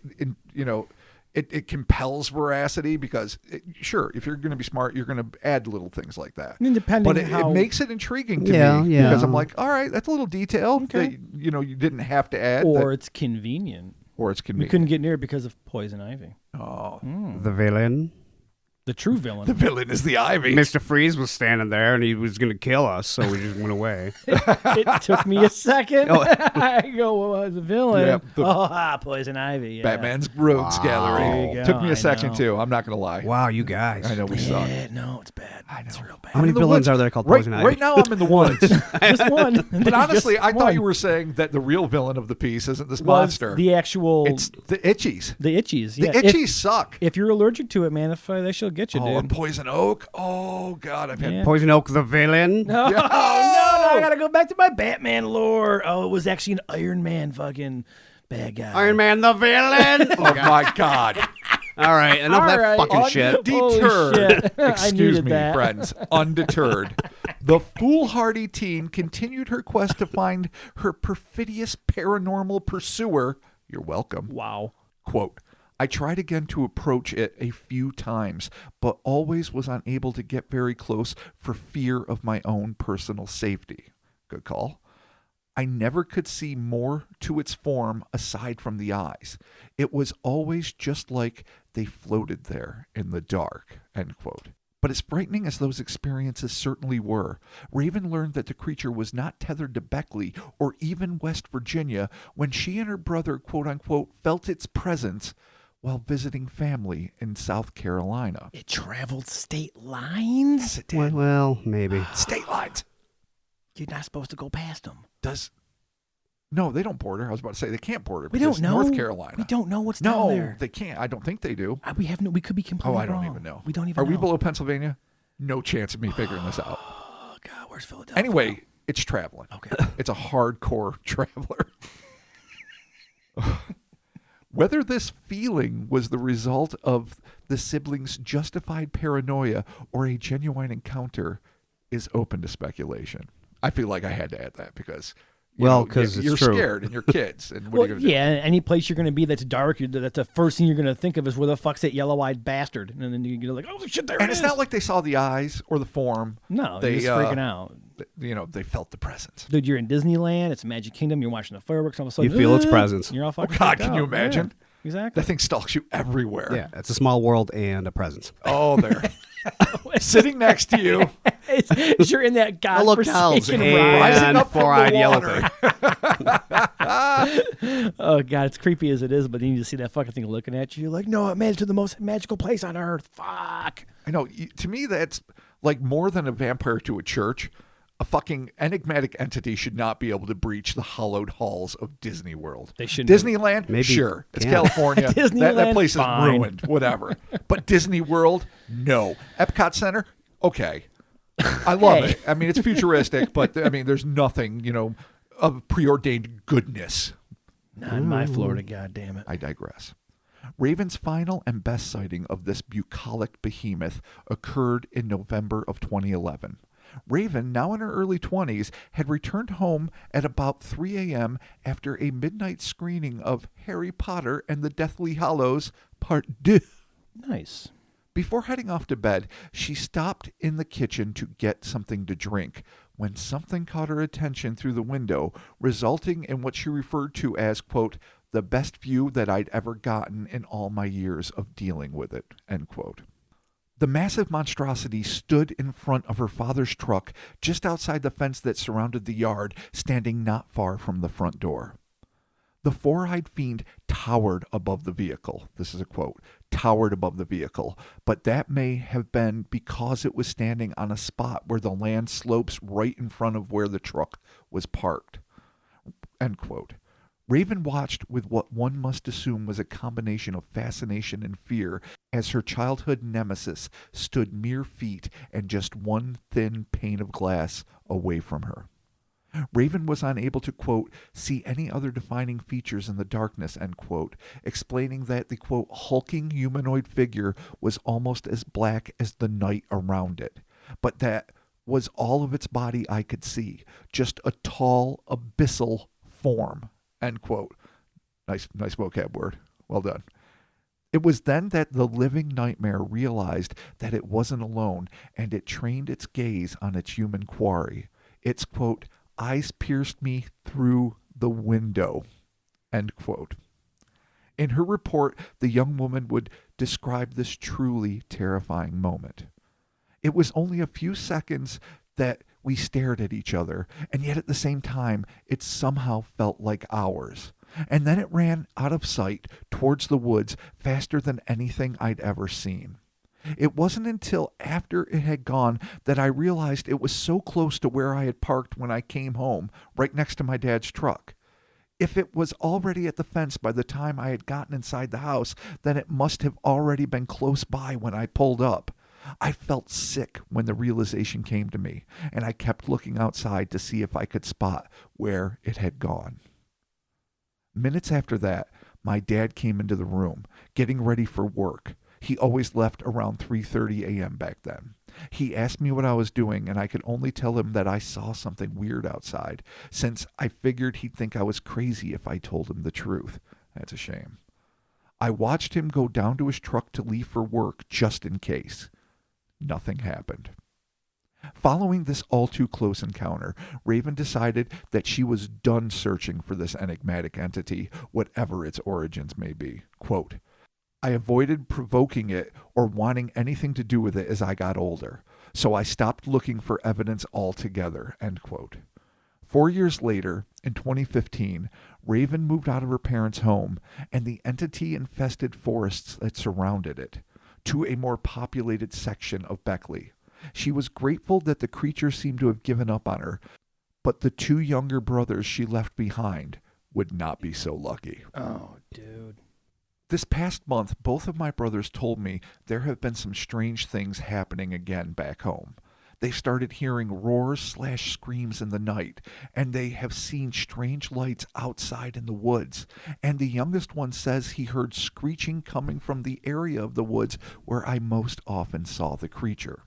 it compels veracity, because sure, if you're going to be smart, you're going to add little things like that. But it makes it intriguing to me, because I'm like, all right, that's a little detail that you didn't have to add. Or it's convenient. We couldn't get near it because of poison ivy. Oh, The villain. The true villain. The villain is the ivy. Mr. Freeze was standing there, and he was going to kill us, so we just went away. It took me a second. I go, well, the villain. Yeah, poison ivy. Yeah. Batman's Rogues Gallery. There you go. Took me I a second know. too. I'm not going to lie. Wow, you guys. I know we suck. Yeah, no, it's bad. I know. It's real bad. How many villains are there called Poison Ivy? Right now, I'm in the woods. Just one. But honestly, I thought one. you were saying that the real villain of the piece isn't this Was monster. the actual. It's the itchies. The itchies. The Yeah. itchies suck. If you're allergic to it, man, they shall get you, And dude. poison oak. Oh God, I've had. Yeah. Poison Oak, the villain. No, Yeah. no, I gotta go back to my Batman lore. Oh, it was actually an Iron Man fucking bad guy. Iron Man, the villain. Oh my God. All right, enough of that All right. fucking shit. Holy Undeterred. shit. I Excuse needed me, that. friends. Undeterred. The foolhardy teen continued her quest to find her perfidious paranormal pursuer. You're welcome. Wow. Quote, "I tried again to approach it a few times, but always was unable to get very close for fear of my own personal safety." Good call. "I never could see more to its form aside from the eyes. It was always just like they floated there in the dark." End quote. But as frightening as those experiences certainly were, Raven learned that the creature was not tethered to Beckley or even West Virginia when she and her brother, quote-unquote, felt its presence while visiting family in South Carolina. It traveled state lines? Yes, it did. Well, maybe. State lines. You're not supposed to go past them. No, they don't border. I was about to say they can't border. We because don't know. North Carolina. We don't know what's down there. No, they can't. I don't think they do. We could be completely Oh, I don't wrong. even know. We don't even Are know. we below Pennsylvania? No chance of me figuring this out. Oh, God, where's Philadelphia? Anyway, it's traveling. Okay. It's a hardcore traveler. Whether this feeling was the result of the siblings' justified paranoia or a genuine encounter is open to speculation. I feel like I had to add that because Because you're it's true. scared and you're kids. And what are you going to do? Yeah, any place you're going to be that's dark, that's the first thing you're going to think of is where the fuck's that yellow-eyed bastard? And then you're like, oh, shit, there And it it's is. not like they saw the eyes or the form. No, they you're just freaking out. They felt the presence. Dude, you're in Disneyland. It's Magic Kingdom. You're watching the fireworks. All of a sudden, You feel its presence. You're all fucking God, freaked can out. you imagine? Yeah, exactly. That thing stalks you everywhere. Yeah, it's a small world and a presence. Oh, there. Sitting next to you. You're in that look, elves godforsaken and ride. Rising up from four-eyed the yellow water. Oh, God, it's creepy as it is, but then you just see that fucking thing looking at you. You're like, no, it made it to the most magical place on earth. Fuck. I know. To me, that's like more than a vampire to a church. A fucking enigmatic entity should not be able to breach the hallowed halls of Disney World. They shouldn't. Disneyland, Maybe- sure. It's yeah. California. that Disneyland, place fine. is ruined. Whatever. But Disney World, no. Epcot Center, okay. I love Hey. it. I mean, it's futuristic, but I mean, there's nothing, of preordained goodness. Not in my Florida, goddammit. I digress. Raven's final and best sighting of this bucolic behemoth occurred in November of 2011. Raven, now in her early 20s, had returned home at about 3 a.m. after a midnight screening of Harry Potter and the Deathly Hallows Part 2. Nice. Before heading off to bed, she stopped in the kitchen to get something to drink when something caught her attention through the window, resulting in what she referred to as, quote, the best view that I'd ever gotten in all my years of dealing with it, end quote. The massive monstrosity stood in front of her father's truck just outside the fence that surrounded the yard, standing not far from the front door. The four-eyed fiend towered above the vehicle. This is a quote, towered above the vehicle, but that may have been because it was standing on a spot where the land slopes right in front of where the truck was parked, end quote. Raven watched with what one must assume was a combination of fascination and fear as her childhood nemesis stood mere feet and just one thin pane of glass away from her. Raven was unable to, quote, see any other defining features in the darkness, end quote, explaining that the, quote, hulking humanoid figure was almost as black as the night around it, but that was all of its body I could see, just a tall, abyssal form, end quote. Nice vocab word. Well done. It was then that the living nightmare realized that it wasn't alone, and it trained its gaze on its human quarry. Its, quote, eyes pierced me through the window, end quote. In her report, the young woman would describe this truly terrifying moment. It was only a few seconds that we stared at each other, and yet at the same time, it somehow felt like hours. And then it ran out of sight towards the woods faster than anything I'd ever seen. It wasn't until after it had gone that I realized it was so close to where I had parked when I came home, right next to my dad's truck. If it was already at the fence by the time I had gotten inside the house, then it must have already been close by when I pulled up. I felt sick when the realization came to me, and I kept looking outside to see if I could spot where it had gone. Minutes after that, my dad came into the room, getting ready for work. He always left around 3:30 a.m. back then. He asked me what I was doing, and I could only tell him that I saw something weird outside, since I figured he'd think I was crazy if I told him the truth. That's a shame. I watched him go down to his truck to leave for work just in case. Nothing happened. Following this all-too-close encounter, Raven decided that she was done searching for this enigmatic entity, whatever its origins may be. Quote, I avoided provoking it or wanting anything to do with it as I got older, so I stopped looking for evidence altogether, end quote. 4 years later, in 2015, Raven moved out of her parents' home and the entity-infested forests that surrounded it to a more populated section of Beckley. She was grateful that the creature seemed to have given up on her, but the two younger brothers she left behind would not be so lucky. Oh, dude. This past month, both of my brothers told me there have been some strange things happening again back home. They started hearing roars/screams in the night, and they have seen strange lights outside in the woods. And the youngest one says he heard screeching coming from the area of the woods where I most often saw the creature.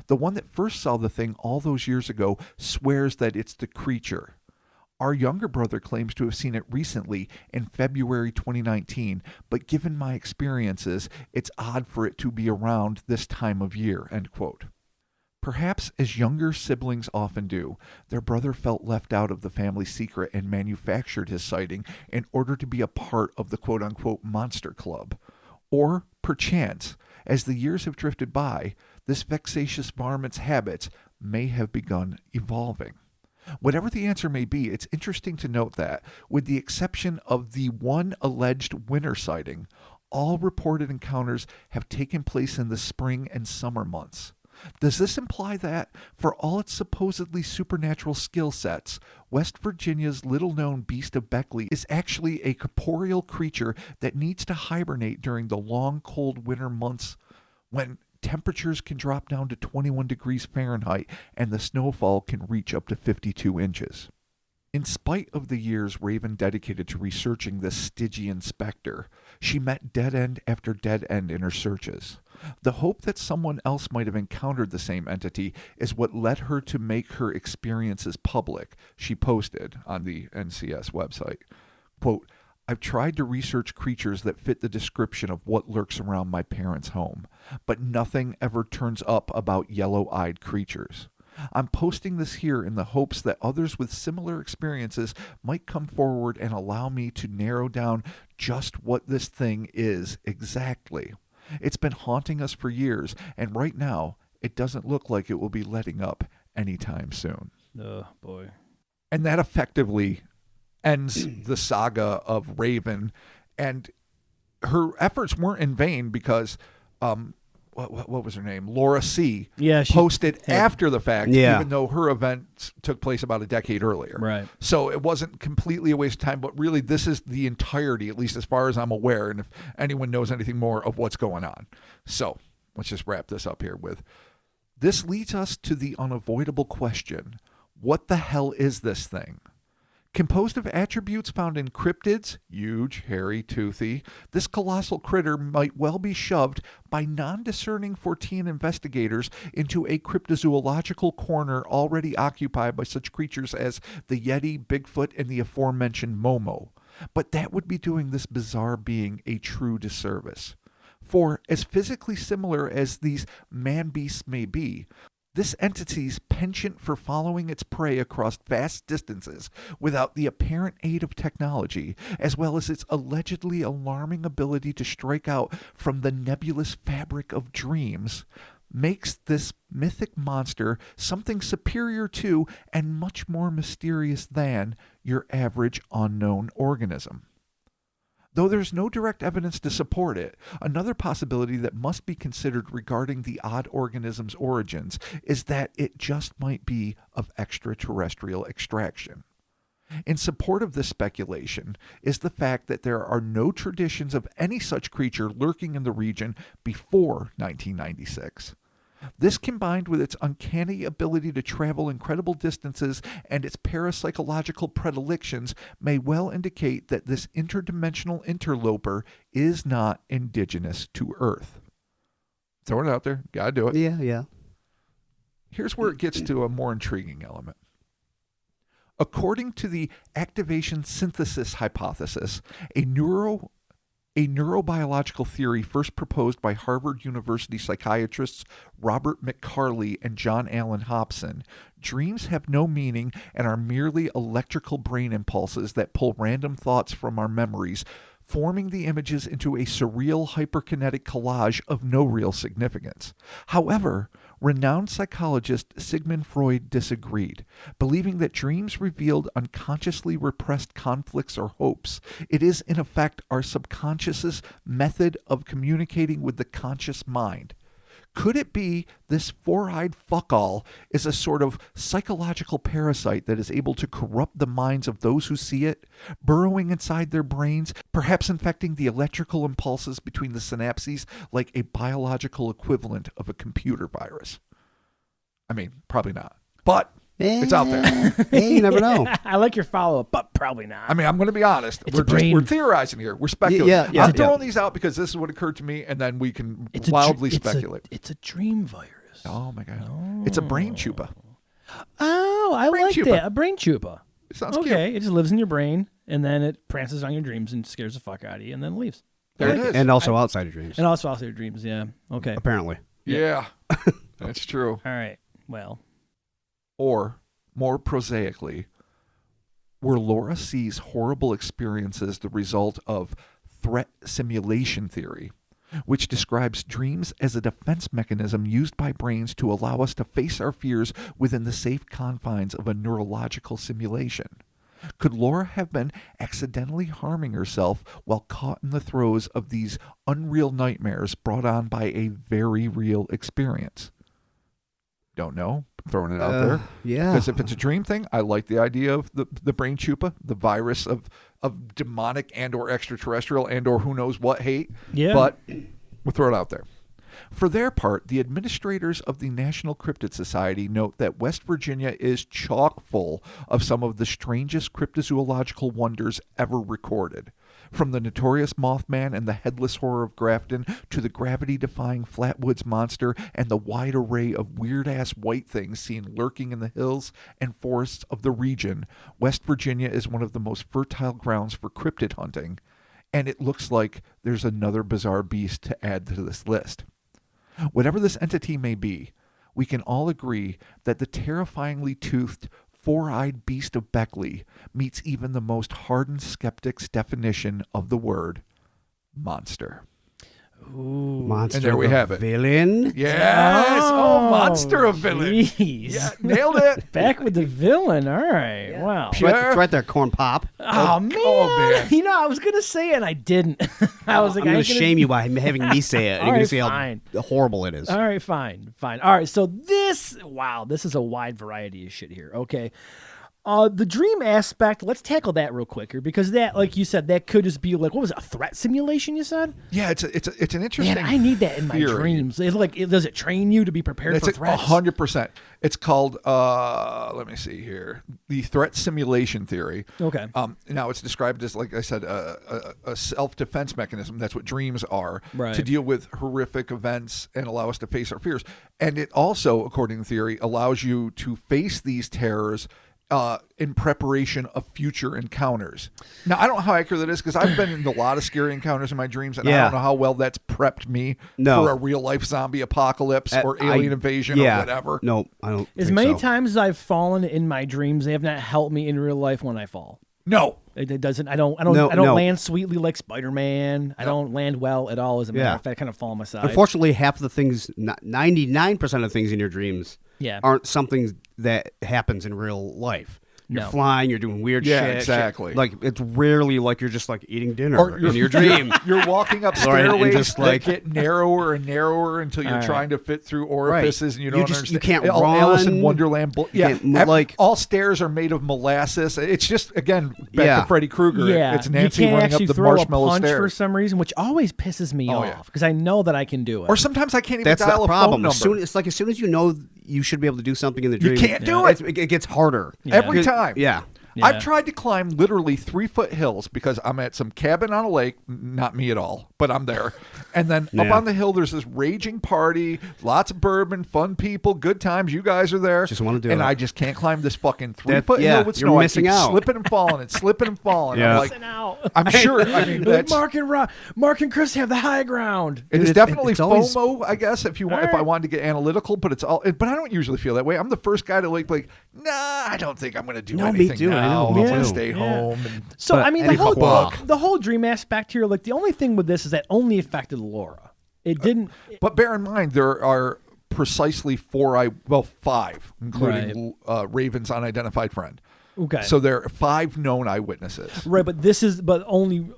The one that first saw the thing all those years ago swears that it's the creature. Our younger brother claims to have seen it recently in February 2019, but given my experiences, it's odd for it to be around this time of year, end quote. Perhaps, as younger siblings often do, their brother felt left out of the family secret and manufactured his sighting in order to be a part of the quote-unquote monster club. Or, perchance, as the years have drifted by, this vexatious varmint's habits may have begun evolving. Whatever the answer may be, it's interesting to note that, with the exception of the one alleged winter sighting, all reported encounters have taken place in the spring and summer months. Does this imply that, for all its supposedly supernatural skill sets, West Virginia's little-known Beast of Beckley is actually a corporeal creature that needs to hibernate during the long, cold winter months when temperatures can drop down to 21 degrees Fahrenheit and the snowfall can reach up to 52 inches? In spite of the years Raven dedicated to researching this Stygian specter, she met dead end after dead end in her searches. The hope that someone else might have encountered the same entity is what led her to make her experiences public, she posted on the NCS website. Quote, I've tried to research creatures that fit the description of what lurks around my parents' home, but nothing ever turns up about yellow-eyed creatures. I'm posting this here in the hopes that others with similar experiences might come forward and allow me to narrow down just what this thing is exactly. It's been haunting us for years, and right now, it doesn't look like it will be letting up anytime soon. Oh, boy. And that effectively ends the saga of Raven, and her efforts weren't in vain because what was her name? Laura C. Yeah, she posted after the fact, Yeah. even though her event took place about a decade earlier. Right. So it wasn't completely a waste of time, but really this is the entirety, at least as far as I'm aware, and if anyone knows anything more of what's going on. So let's just wrap this up here with, this leads us to the unavoidable question, what the hell is this thing? Composed of attributes found in cryptids, huge, hairy, toothy, this colossal critter might well be shoved by non-discerning Fortean investigators into a cryptozoological corner already occupied by such creatures as the Yeti, Bigfoot, and the aforementioned Momo. But that would be doing this bizarre being a true disservice. For, as physically similar as these man-beasts may be, this entity's penchant for following its prey across vast distances without the apparent aid of technology, as well as its allegedly alarming ability to strike out from the nebulous fabric of dreams, makes this mythic monster something superior to and much more mysterious than your average unknown organism. Though there's no direct evidence to support it, another possibility that must be considered regarding the odd organism's origins is that it just might be of extraterrestrial extraction. In support of this speculation is the fact that there are no traditions of any such creature lurking in the region before 1996. This, combined with its uncanny ability to travel incredible distances and its parapsychological predilections, may well indicate that this interdimensional interloper is not indigenous to Earth. Throwing it out there, gotta do it. Yeah. Here's where it gets to a more intriguing element. According to the activation synthesis hypothesis, a neurobiological theory first proposed by Harvard University psychiatrists Robert McCarley and John Allen Hobson, dreams have no meaning and are merely electrical brain impulses that pull random thoughts from our memories, forming the images into a surreal hyperkinetic collage of no real significance. However, renowned psychologist Sigmund Freud disagreed, believing that dreams revealed unconsciously repressed conflicts or hopes. It is, in effect, our subconscious's method of communicating with the conscious mind. Could it be this four-eyed fuck-all is a sort of psychological parasite that is able to corrupt the minds of those who see it, burrowing inside their brains, perhaps infecting the electrical impulses between the synapses like a biological equivalent of a computer virus? I mean, probably not, but it's out there. Hey, you never know. I like your follow-up, but probably not. I mean, I'm going to be honest. It's a brain. We're theorizing here. We're speculating. Yeah, I'm throwing these out because this is what occurred to me, and then we can wildly speculate. It's a dream virus. Oh my god! It's a brain chupa. Oh, I Brain like chupa. that. A brain chupa. It sounds Okay, cute. it just lives in your brain, and then it prances on your dreams and scares the fuck out of you, and then leaves. There it is. And also outside of dreams. And also outside your dreams, yeah. Okay. Apparently. Yeah, that's true. All right. Well, Or, more prosaically, were Laura C's horrible experiences the result of threat simulation theory, which describes dreams as a defense mechanism used by brains to allow us to face our fears within the safe confines of a neurological simulation? Could Laura have been accidentally harming herself while caught in the throes of these unreal nightmares brought on by a very real experience? Don't know. Throwing it out there. Yeah. Because if it's a dream thing, I like the idea of the brain chupa, the virus of demonic and or extraterrestrial and or who knows what hate. Yeah. But we'll throw it out there. For their part, the administrators of the National Cryptid Society note that West Virginia is chock full of some of the strangest cryptozoological wonders ever recorded. From the notorious Mothman and the headless horror of Grafton to the gravity-defying Flatwoods monster and the wide array of weird-ass white things seen lurking in the hills and forests of the region, West Virginia is one of the most fertile grounds for cryptid hunting, and it looks like there's another bizarre beast to add to this list. Whatever this entity may be, we can all agree that the terrifyingly toothed, four-eyed Beast of Beckley meets even the most hardened skeptic's definition of the word monster. Ooh. Monster And there we have it. Villain. Yes! Oh, monster of villain. Jeez. Yeah, nailed it. Back with the villain. All right. Wow. It's right there, Corn Pop. Oh, man. man. You know, I was going to say it and I didn't. I was like, I'm I going ain't to gonna- shame you by having me say it. All You're going right, to see fine. how horrible it is. All right, fine. All right, so this is a wide variety of shit here. Okay. The dream aspect, let's tackle that real quick here because that, like you said, that could just be like, what was it, a threat simulation you said? Yeah, it's an interesting Man, I need that in my theory. dreams. It's like, does it train you to be prepared It's for threats? 100%. It's called, let me see here, the threat simulation theory. Okay. Now it's described as, like I said, a self-defense mechanism. That's what dreams are, Right. to deal with horrific events and allow us to face our fears. And it also, according to theory, allows you to face these terrors in preparation of future encounters. Now, I don't know how accurate that is because I've been in a lot of scary encounters in my dreams, and I Yeah. don't know how well that's prepped me No. for a real-life zombie apocalypse or alien invasion or whatever. No, I don't. As think many so. times as I've fallen in my dreams, they have not helped me in real life when I fall. No. It doesn't. I don't No. land sweetly like Spider-Man. I don't land well at all. As a matter Yeah. of fact, I kind of fall on my side. Unfortunately, half of the things, 99% of things in your dreams Yeah. aren't something that happens in real life. You're No. flying, you're doing weird Yeah, shit. exactly. Like, it's rarely like you're just like eating dinner Or in your dream. You're walking up Right, and stairways just, like- that get narrower and narrower until you're All right. trying to fit through orifices and you You don't just- understand. you can't All Alice in run. Wonderland. can't like- all stairs are made of molasses. It's just, again, back Yeah. to Freddy Krueger. Yeah, It's Nancy you can't running actually up the throw a marshmallow punch for stairs. some reason, which always pisses me Oh, yeah. off because I know that I can do it. Or sometimes I can't even That's dial the a problem. phone As number. soon as you know you should be able to do something in the You dream, can't do it. It gets harder. Yeah. Every time. Yeah. Yeah. I've tried to climb literally 3-foot hills because I'm at some cabin on a lake, not me at all, but I'm there. And then up Yeah. on the hill, there's this raging party, lots of bourbon, fun people, good times. You guys are there. Just wanna do and it. I just can't climb this fucking 3-foot yeah, hill with you're snow. missing I keep out. slipping and falling and slipping and falling. Yeah. I'm like, Missing out. I'm sure. I mean, Like, that's, Mark and Chris have the high ground. it is It's- definitely it's always- FOMO, I guess, if you want, if I wanted to get analytical, but it's all. But I don't usually feel that way. I'm the first guy to like, nah, I don't think I'm going to do No, me anything too. I now. know, I'm me going to too. stay Yeah. home. And, So But I mean, any couple of- the whole dream aspect here, like the only thing with this is that only affected Laura. It didn't. But bear in mind, there are precisely 5, including Raven's unidentified friend. Okay. So there are 5 known eyewitnesses. Right, but only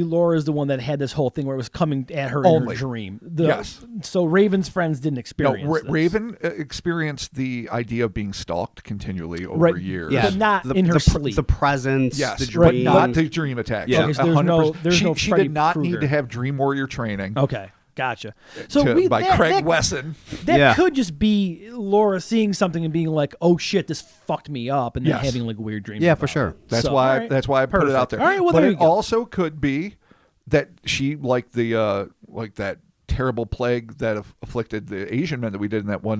Laura is the one that had this whole thing where it was coming at her in Only. her dream. Yes. So Raven's friends didn't No, experience this. Raven experienced the idea of being stalked continually over Right. years. Yeah. But not in her sleep. The presence, Yes, the but dream. not the dream attacks. Yeah. Okay, so there's no 100%. there's no she Freddy did not Krueger. need to have dream warrior training Okay, gotcha. So by that, Craig that, Wesson. that Yeah. could just be Laura seeing something and being like, "Oh shit, this fucked me up," and then Yes. having like weird dreams. Yeah, about for sure. it. That's So, why. all right. That's why I put it out Perfect. there. All right, well but there it you go. also could be that she, like the like that terrible plague that afflicted the Asian men that we did in that one.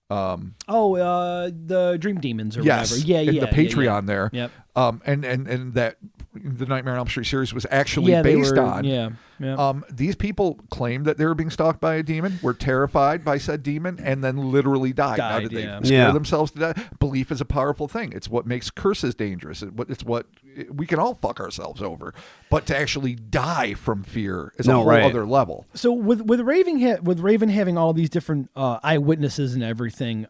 The dream demons or Yes, whatever. Yeah, in yeah. the Patreon there. Yep. And that the Nightmare on Elm Street series was actually Yeah, they based were, on. Yeah. Yeah. These people claimed that they were being stalked by a demon, were terrified by said demon, and then literally died. Now, did they yeah. scare Yeah. themselves to death? Belief is a powerful thing. It's what makes curses dangerous. It's what we can all fuck ourselves over. But to actually die from fear is a whole right. other level. So with Raven having all these different eyewitnesses and everything,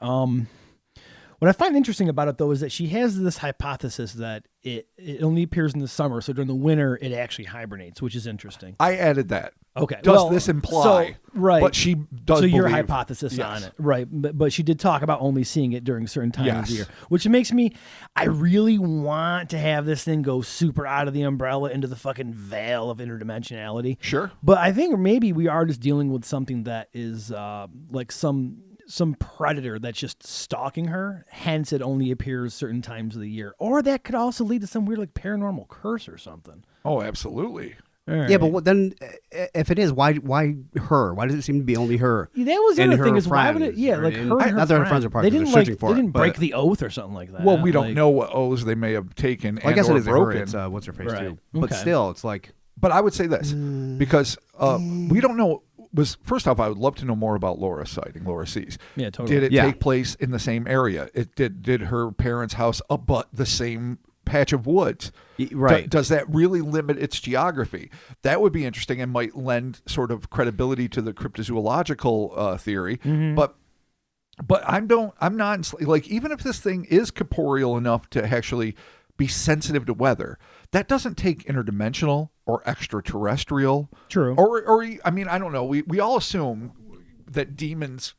What I find interesting about it, though, is that she has this hypothesis that it only appears in the summer, so during the winter it actually hibernates, which is interesting. I added that. Okay. Does this imply? Right. But she does. So your believe- hypothesis Yes. on it, right? But she did talk about only seeing it during certain times of Yes. the year, which makes me. I really want to have this thing go super out of the umbrella into the fucking veil of interdimensionality. Sure. But I think maybe we are just dealing with something that is like some predator that's just stalking her. Hence, it only appears certain times of the year, or that could also lead to some weird like paranormal curse or something. Oh, absolutely. All right. Yeah, but then if it is, why her? Why does it seem to be only her? That was the and other thing her is why would it? friends, Yeah, or like in- her and her not that her friend. friends are part They of it, didn't they're like searching for they it, didn't but- break the oath or something like that. Well, we don't Like- know what oaths they may have taken. Well, I guess and it or isn't broken. her. It's what's her face Right. too. But Okay. still, it's like But I would say this because we don't know. First off, I would love to know more about Laura's sighting. Laura sees. Yeah, totally. Did it Yeah. take place in the same area? It did her parents' house abut the same patch of woods? right. Does that really limit its geography? That would be interesting and might lend sort of credibility to the cryptozoological theory. Mm-hmm. But I'm not like, even if this thing is corporeal enough to actually be sensitive to weather, that doesn't take interdimensional or extraterrestrial. True. Or I mean, I don't know. We all assume that demons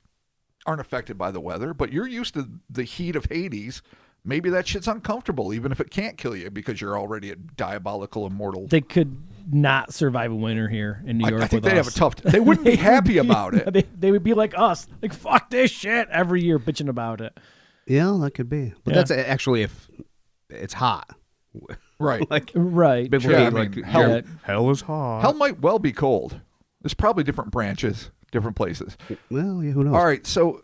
aren't affected by the weather, but you're used to the heat of Hades. Maybe that shit's uncomfortable, even if it can't kill you, because you're already a diabolical immortal. They could not survive a winter here in New York. I think with they'd us. have a tough. They wouldn't be happy about it. They would be like us, like fuck this shit every year, bitching about it. Yeah, that could be. But Yeah. that's actually if it's hot. Right. Like Right. biblically, Yeah, I like mean, hell- Yeah. hell is hot. Hell might well be cold. There's probably different branches, different places. Well, yeah, who knows? All right, so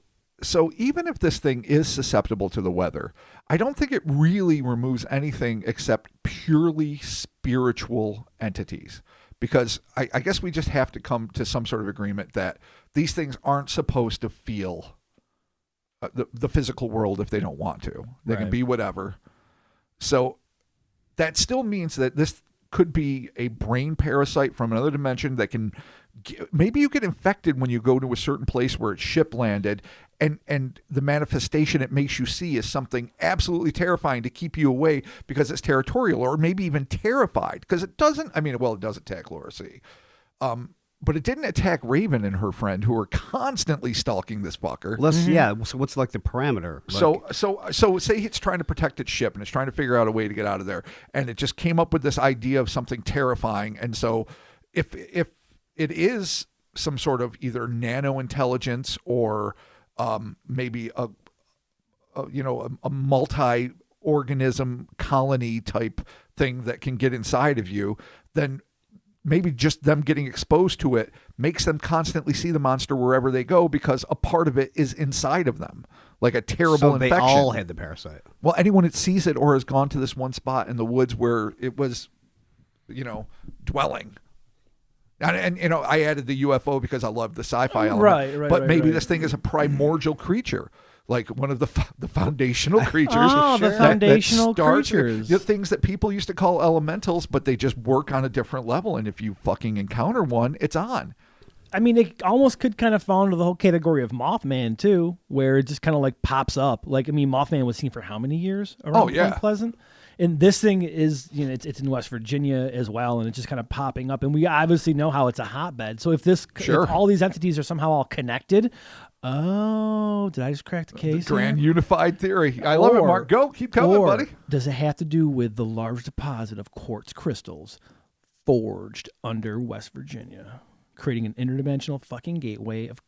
even if this thing is susceptible to the weather, I don't think it really removes anything except purely spiritual entities. Because I guess we just have to come to some sort of agreement that these things aren't supposed to feel the physical world if they don't want to. They can Right. be whatever. So that still means that this could be a brain parasite from another dimension that can maybe you get infected when you go to a certain place where it's ship landed, and the manifestation it makes you see is something absolutely terrifying to keep you away because it's territorial, or maybe even terrified because it doesn't. I mean, well, it does attack Laura C. But it didn't attack Raven and her friend, who are constantly stalking this fucker. Yeah. So what's like the parameter? Like, So say it's trying to protect its ship and it's trying to figure out a way to get out of there, and it just came up with this idea of something terrifying. And so if it is some sort of either nano intelligence or maybe a multi-organism colony type thing that can get inside of you, then maybe just them getting exposed to it makes them constantly see the monster wherever they go, because a part of it is inside of them, like a terrible so they infection. all had the parasite. Well, anyone that sees it or has gone to this one spot in the woods where it was, dwelling. And I added the UFO because I love the sci-fi element. Right, But maybe right. this thing is a primordial creature, like one of the foundational creatures. Oh, the that foundational starts- creatures. The things that people used to call elementals, but they just work on a different level. And if you fucking encounter one, it's on. I mean, it almost could kind of fall into the whole category of Mothman too, where it just kind of like pops up. Like, I mean, Mothman was seen for how many years around Oh, yeah. Point Pleasant? And this thing is, it's in West Virginia as well, and it's just kind of popping up. And we obviously know how it's a hotbed. So if Sure. if all these entities are somehow all connected, oh, did I just crack the case? Grand here? unified theory. I love it, Or- Mark. Go, keep coming, Or buddy. does it have to do with the large deposit of quartz crystals forged under West Virginia, creating an interdimensional fucking gateway of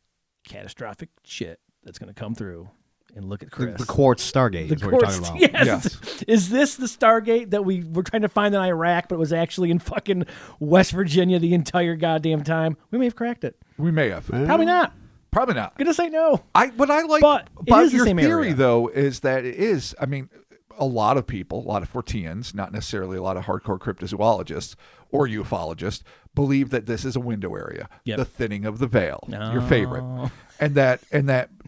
catastrophic shit that's going to come through? And look at Chris. The quartz Stargate is what you're talking about. Yes. Is this the Stargate that we were trying to find in Iraq, but was actually in fucking West Virginia the entire goddamn time? We may have cracked it. We may have. Probably not. Probably not. Gonna say no. What I like But it about is the your same theory, area. though, is that it is, I mean, a lot of people, a lot of Forteans, not necessarily a lot of hardcore cryptozoologists or ufologists, believe that this is a window area, Yep. the thinning of the veil, your No. favorite, and that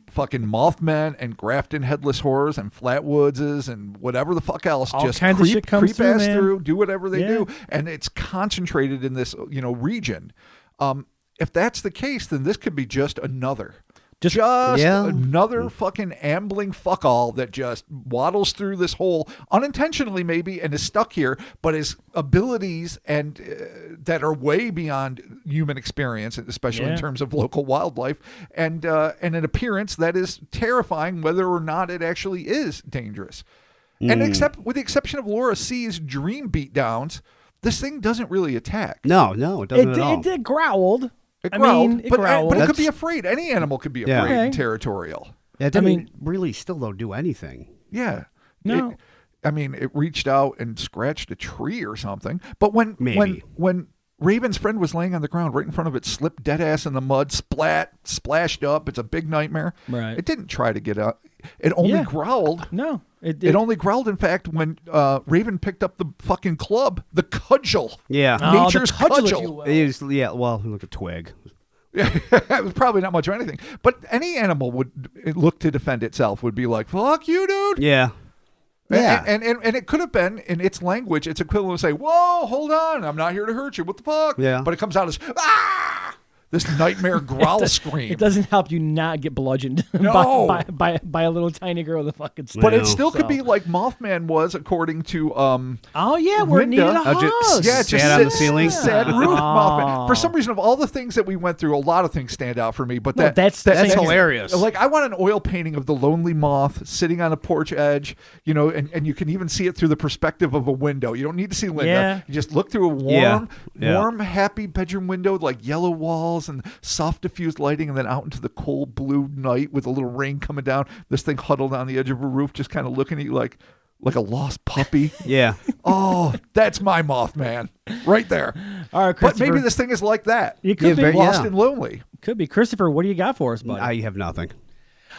fucking Mothman and Grafton headless horrors and Flatwoodses and whatever the fuck else All just kinds of shit comes creep through, ass man. through, do whatever they Yeah. do, and it's concentrated in this region. If that's the case, then this could be just another Just Yeah. another fucking ambling fuckall that just waddles through this hole unintentionally, maybe, and is stuck here, but his abilities and that are way beyond human experience, especially in terms of local wildlife, and an appearance that is terrifying, whether or not it actually is dangerous. And with the exception of Laura C's dream beatdowns, this thing doesn't really attack. No, it doesn't at all. It did growled. It growled, mean, it growled. but it could be afraid. Any animal could be afraid and territorial. Yeah, it didn't really still don't do anything. Yeah. No. It reached out and scratched a tree or something. But when Raven's friend was laying on the ground right in front of it, slipped dead ass in the mud, splashed up. It's a big nightmare. Right. It didn't try to get out. It only growled. No. It only growled, in fact, when Raven picked up the fucking club, the cudgel. Yeah. Nature's the cudgel, if you cudgel. will. It is, look at twig. Yeah, it was probably not much of anything. But any animal would look to defend itself, would be like, fuck you, dude. Yeah. Yeah. And it could have been, in its language, its equivalent to say, whoa, hold on, I'm not here to hurt you. What the fuck? Yeah. But it comes out as, ah! This nightmare growl scream. It doesn't help you not get bludgeoned No. by a little tiny girl with a fucking stick. But it still could be like Mothman was, according to oh yeah, where it Linda. needed a hug. just sat on the ceiling. Sad roof Mothman. For some reason, of all the things that we went through, a lot of things stand out for me. But that's That's hilarious. Like, I want an oil painting of the lonely moth sitting on a porch edge, and you can even see it through the perspective of a window. You don't need to see Linda. Yeah. You just look through a warm, happy bedroom window, like yellow walls and soft diffused lighting, and then out into the cold blue night with a little rain coming down. This thing huddled on the edge of a roof, just kind of looking at you like a lost puppy. Yeah. Oh, that's my Mothman right there. All right, But maybe Christopher. this thing is like that. It could be. Lost and lonely. Could be. Christopher, what do you got for us, buddy? I have nothing.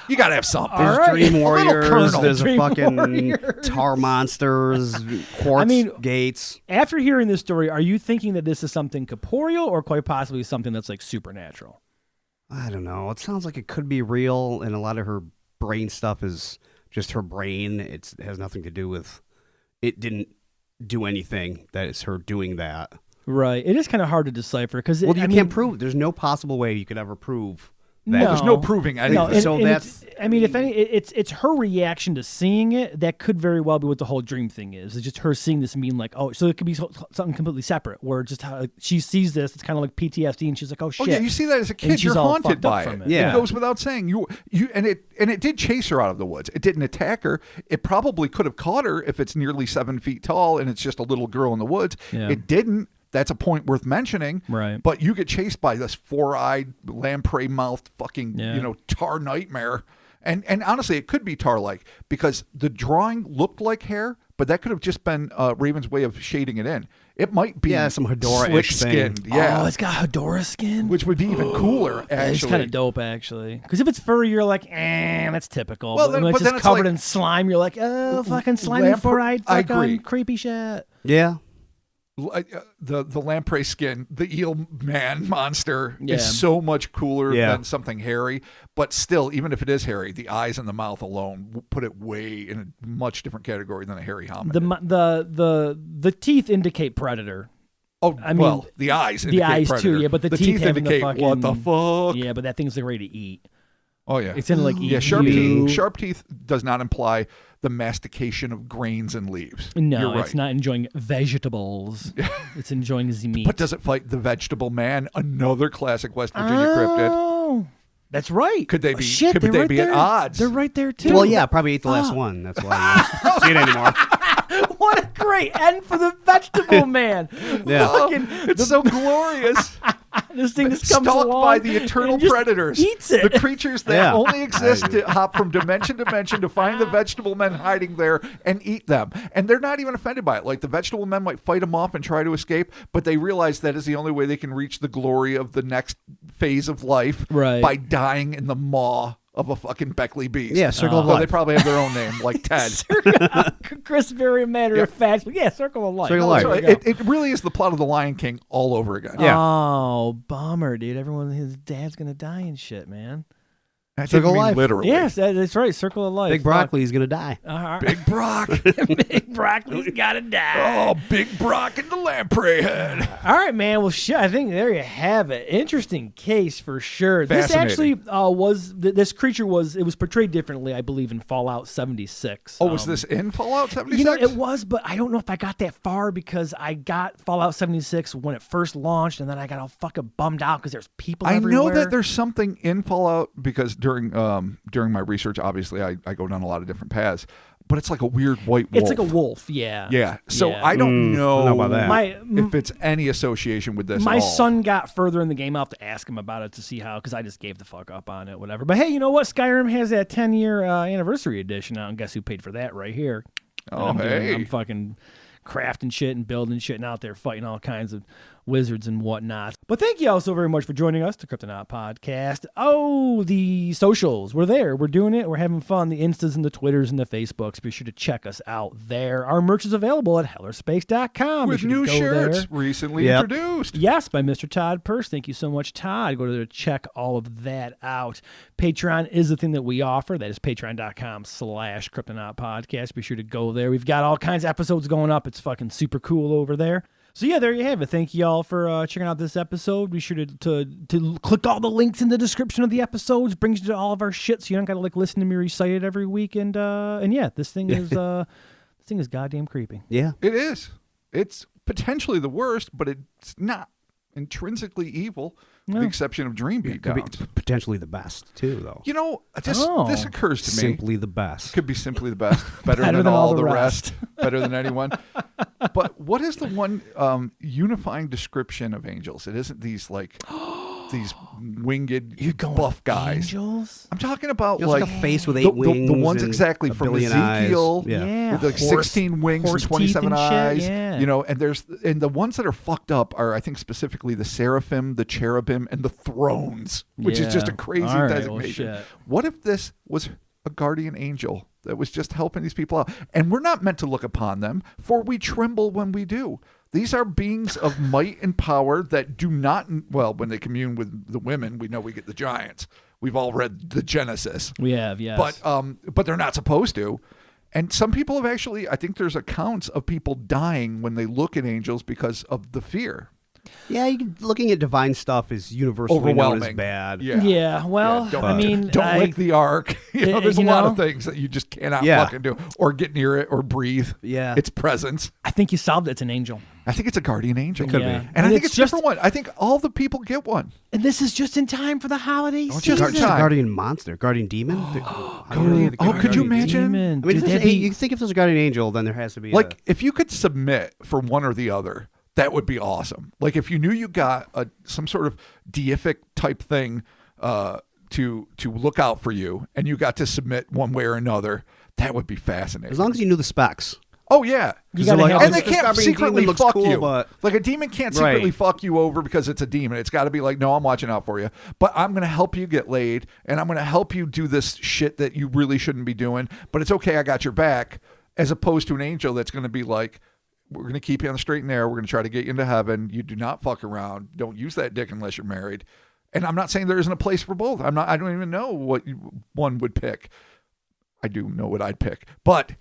You got to have something. All There's right. Dream A little Warriors. kernel. There's Dream a fucking Warriors. tar monsters, quartz gates. After hearing this story, are you thinking that this is something corporeal or quite possibly something that's like supernatural? I don't know. It sounds like it could be real, and a lot of her brain stuff is just her brain. It has nothing to do with. It didn't do anything. That is her doing that. Right. It is kind of hard to decipher because Well, you can't prove. There's no possible way you could ever prove that. No. There's no proving anything. No, and, So and that's- if any, it's her reaction to seeing it that could very well be what the whole dream thing is. It's just her seeing this mean like, oh, so it could be something completely separate where just how she sees this, it's kind of like PTSD, and she's like, oh shit. Oh yeah, you see that as a And kid, she's you're all haunted fucked up by from it. it. Yeah. It goes without saying. And it did chase her out of the woods. It didn't attack her. It probably could have caught her if it's nearly 7 feet tall and it's just a little girl in the woods. Yeah. It didn't. That's a point worth mentioning. Right. But you get chased by this four-eyed, lamprey-mouthed fucking, Yeah. tar nightmare. And honestly, it could be tar-like because the drawing looked like hair, but that could have just been Raven's way of shading it in. It might be some Hedora-ish slick-skinned. thing. Yeah. Oh, it's got Hedora skin. Which would be even cooler, actually. It's kind of dope, actually. Because if it's furry, you're like, that's typical. Well, but then- when it's but then just it's covered like- in slime, you're like, oh, fucking slimy four-eyed, I fucking agree. creepy shit. Yeah. The lamprey skin, the eel man monster Yeah. is so much cooler Yeah. than something hairy. But still, even if it is hairy, the eyes and the mouth alone put it way in a much different category than a hairy hominid. The teeth indicate predator. I mean, the eyes indicate The eyes predator. too, yeah, but the teeth having indicate the fucking, what the fuck. Yeah, but that thing's like ready to eat. Oh yeah, It's in like eat yeah. Sharp you. teeth. Sharp teeth does not imply the mastication of grains and leaves. No, You're right. it's not enjoying vegetables. It's enjoying the meat. But does it fight the vegetable man? Another classic West Virginia cryptid. Oh, that's right. Could they be? Shit, could they're they right be at there. odds? They're right there too. Well, yeah, probably ate the last one. That's why you don't see it anymore. What a great end for the vegetable man. Yeah. Fucking, It's so glorious. this thing just comes Stalked along by the eternal and just predators, eats it. the creatures that Yeah. only exist to hop from dimension to dimension to find the vegetable men hiding there and eat them. And they're not even offended by it. Like the vegetable men might fight them off and try to escape, but they realize that is the only way they can reach the glory of the next phase of life Right. by dying in the maw of a fucking Beckley beast. Yeah, circle of Well, life. they probably have their own name, like Ted. Chris, very matter of fact. Yeah, circle of life. Circle of So life. There we go. it really is the plot of The Lion King all over again. Yeah. Oh, bummer, dude. His dad's gonna die and shit, man. I didn't Circle mean life. literally. Yes, that's right. Circle of life. Big broccoli is gonna die. Big Brock. Big broccoli's gotta die. Oh, Big Brock in the lamprey head. All right, man. Well, shit. I think there you have it. Interesting case for sure. This Fascinating. actually this creature was portrayed differently, I believe, in Fallout 76. Oh, was this in Fallout 76? You know, it was, but I don't know if I got that far because I got Fallout 76 when it first launched, and then I got all fucking bummed out because there's people everywhere. I know that there's something in Fallout because during my research, obviously, I go down a lot of different paths, but it's like a weird white wolf. It's like a wolf, yeah. Yeah. So Yeah. I don't know, I don't know about that. if it's any association with this My at all. son got further in the game. I'll have to ask him about it to see how, because I just gave the fuck up on it, whatever. But hey, you know what? Skyrim has that 10-year anniversary edition out, and guess who paid for that right here? Oh, I'm hey. fucking crafting shit and building shit and out there fighting all kinds of wizards and whatnot. But thank you all so very much for joining us, the Cryptonaut podcast. Oh, the socials. We're there. We're doing it. We're having fun. The Instas and the Twitters and the Facebooks. Be sure to check us out there. Our merch is available at hellerspace.com. With new shirts recently introduced. Yes, by Mr. Todd Purse. Thank you so much, Todd. Go there to check all of that out. Patreon is the thing that we offer. That is patreon.com/Cryptonaut podcast. Be sure to go there. We've got all kinds of episodes going up. It's fucking super cool over there. So yeah, there you have it. Thank you all for checking out this episode. Be sure to click all the links in the description of the episodes. Brings you to all of our shit, so you don't got to like listen to me recite it every week. And yeah, this thing is goddamn creepy. Yeah. It is. It's potentially the worst, but it's not intrinsically evil, with the exception of dream Could be beatdowns. potentially the best too, though. You know, this occurs to me. Simply the best. Could be simply the best. Better than all the rest. Better than anyone. But what is the one unifying description of angels? It isn't these like these winged buff guys. Angels? I'm talking about Like a face with 8 wings. The ones and exactly a from billion Ezekiel. eyes. Yeah. With like Horse- 16 wings and horse 27 teeth and eyes. shit, yeah. You know, and the ones that are fucked up are, I think, specifically the seraphim, the cherubim, and the thrones, which is just a Yeah. crazy All right, well, designation. shit. What if this was a guardian angel that was just helping these people out? And we're not meant to look upon them, for we tremble when we do. These are beings of might and power that do not, well, when they commune with the women, we know we get the giants. We've all read the Genesis. We have, yes. But they're not supposed to. And some people have actually, I think there's accounts of people dying when they look at angels because of the fear. Yeah, looking at divine stuff is universally known as Overwhelming. bad. Yeah, well, don't, I mean, don't lick the ark. There's a lot of know? things that you just cannot Yeah. fucking do, or get near it, or breathe. Yeah. Its presence. I think you solved it. It's an angel. I think it's a guardian angel. It could Yeah. be. And I think it's it's a different one. I think all the people get one. And this is just in time for the holiday Oh, season. just Just a time. guardian monster, guardian demon. Could you imagine? Demon. I mean, Dude, if that'd there's be- you think if there's a guardian angel, then there has to be Like, if you could submit for one or the other, that would be awesome. Like, if you knew you got some sort of deific type thing to look out for you, and you got to submit one way or another, that would be fascinating. as long as you knew the specs. Oh yeah, You gotta like, have- oh, and they this can't guardian secretly demon looks fuck cool, you. but- Like a demon can't secretly Right. fuck you over because it's a demon. It's got to be like, no, I'm watching out for you, but I'm going to help you get laid, and I'm going to help you do this shit that you really shouldn't be doing. But it's okay, I got your back. As opposed to an angel that's going to be like, we're going to keep you on the straight and narrow. We're going to try to get you into heaven. You do not fuck around. Don't use that dick unless you're married. And I'm not saying there isn't a place for both. I don't even know what one would pick. I do know what I'd pick, but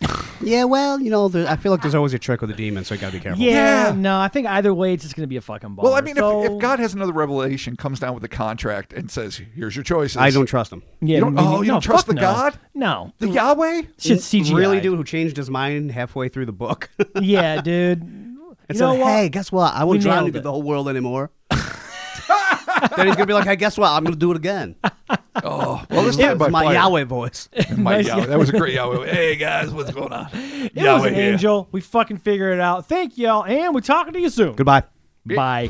Yeah, well, I feel like there's always a trick with a demon, so you gotta be careful. Yeah, Yeah. no, I think either way it's just going to be a fucking bummer. well, I mean, So- if God has another revelation, comes down with a contract and says, "Here's your choices," I don't trust him. yeah, you don't- no, oh, you don't fuck trust the no. God? No. the Yahweh. Shit's CGI. Really, dude, who changed his mind halfway through the book? Yeah, dude. And You said, know what? hey, guess what? I won't We drown nailed into it. the whole world anymore. Then he's gonna be like, hey, guess what? I'm gonna do it again. Oh, well, this It time was by my fire. Yahweh voice. My Nice Yahweh. That was a great Yahweh. Hey guys, what's going on? It was an angel. We fucking figured it out. Thank y'all, and we're talking to you soon. Goodbye. Bye.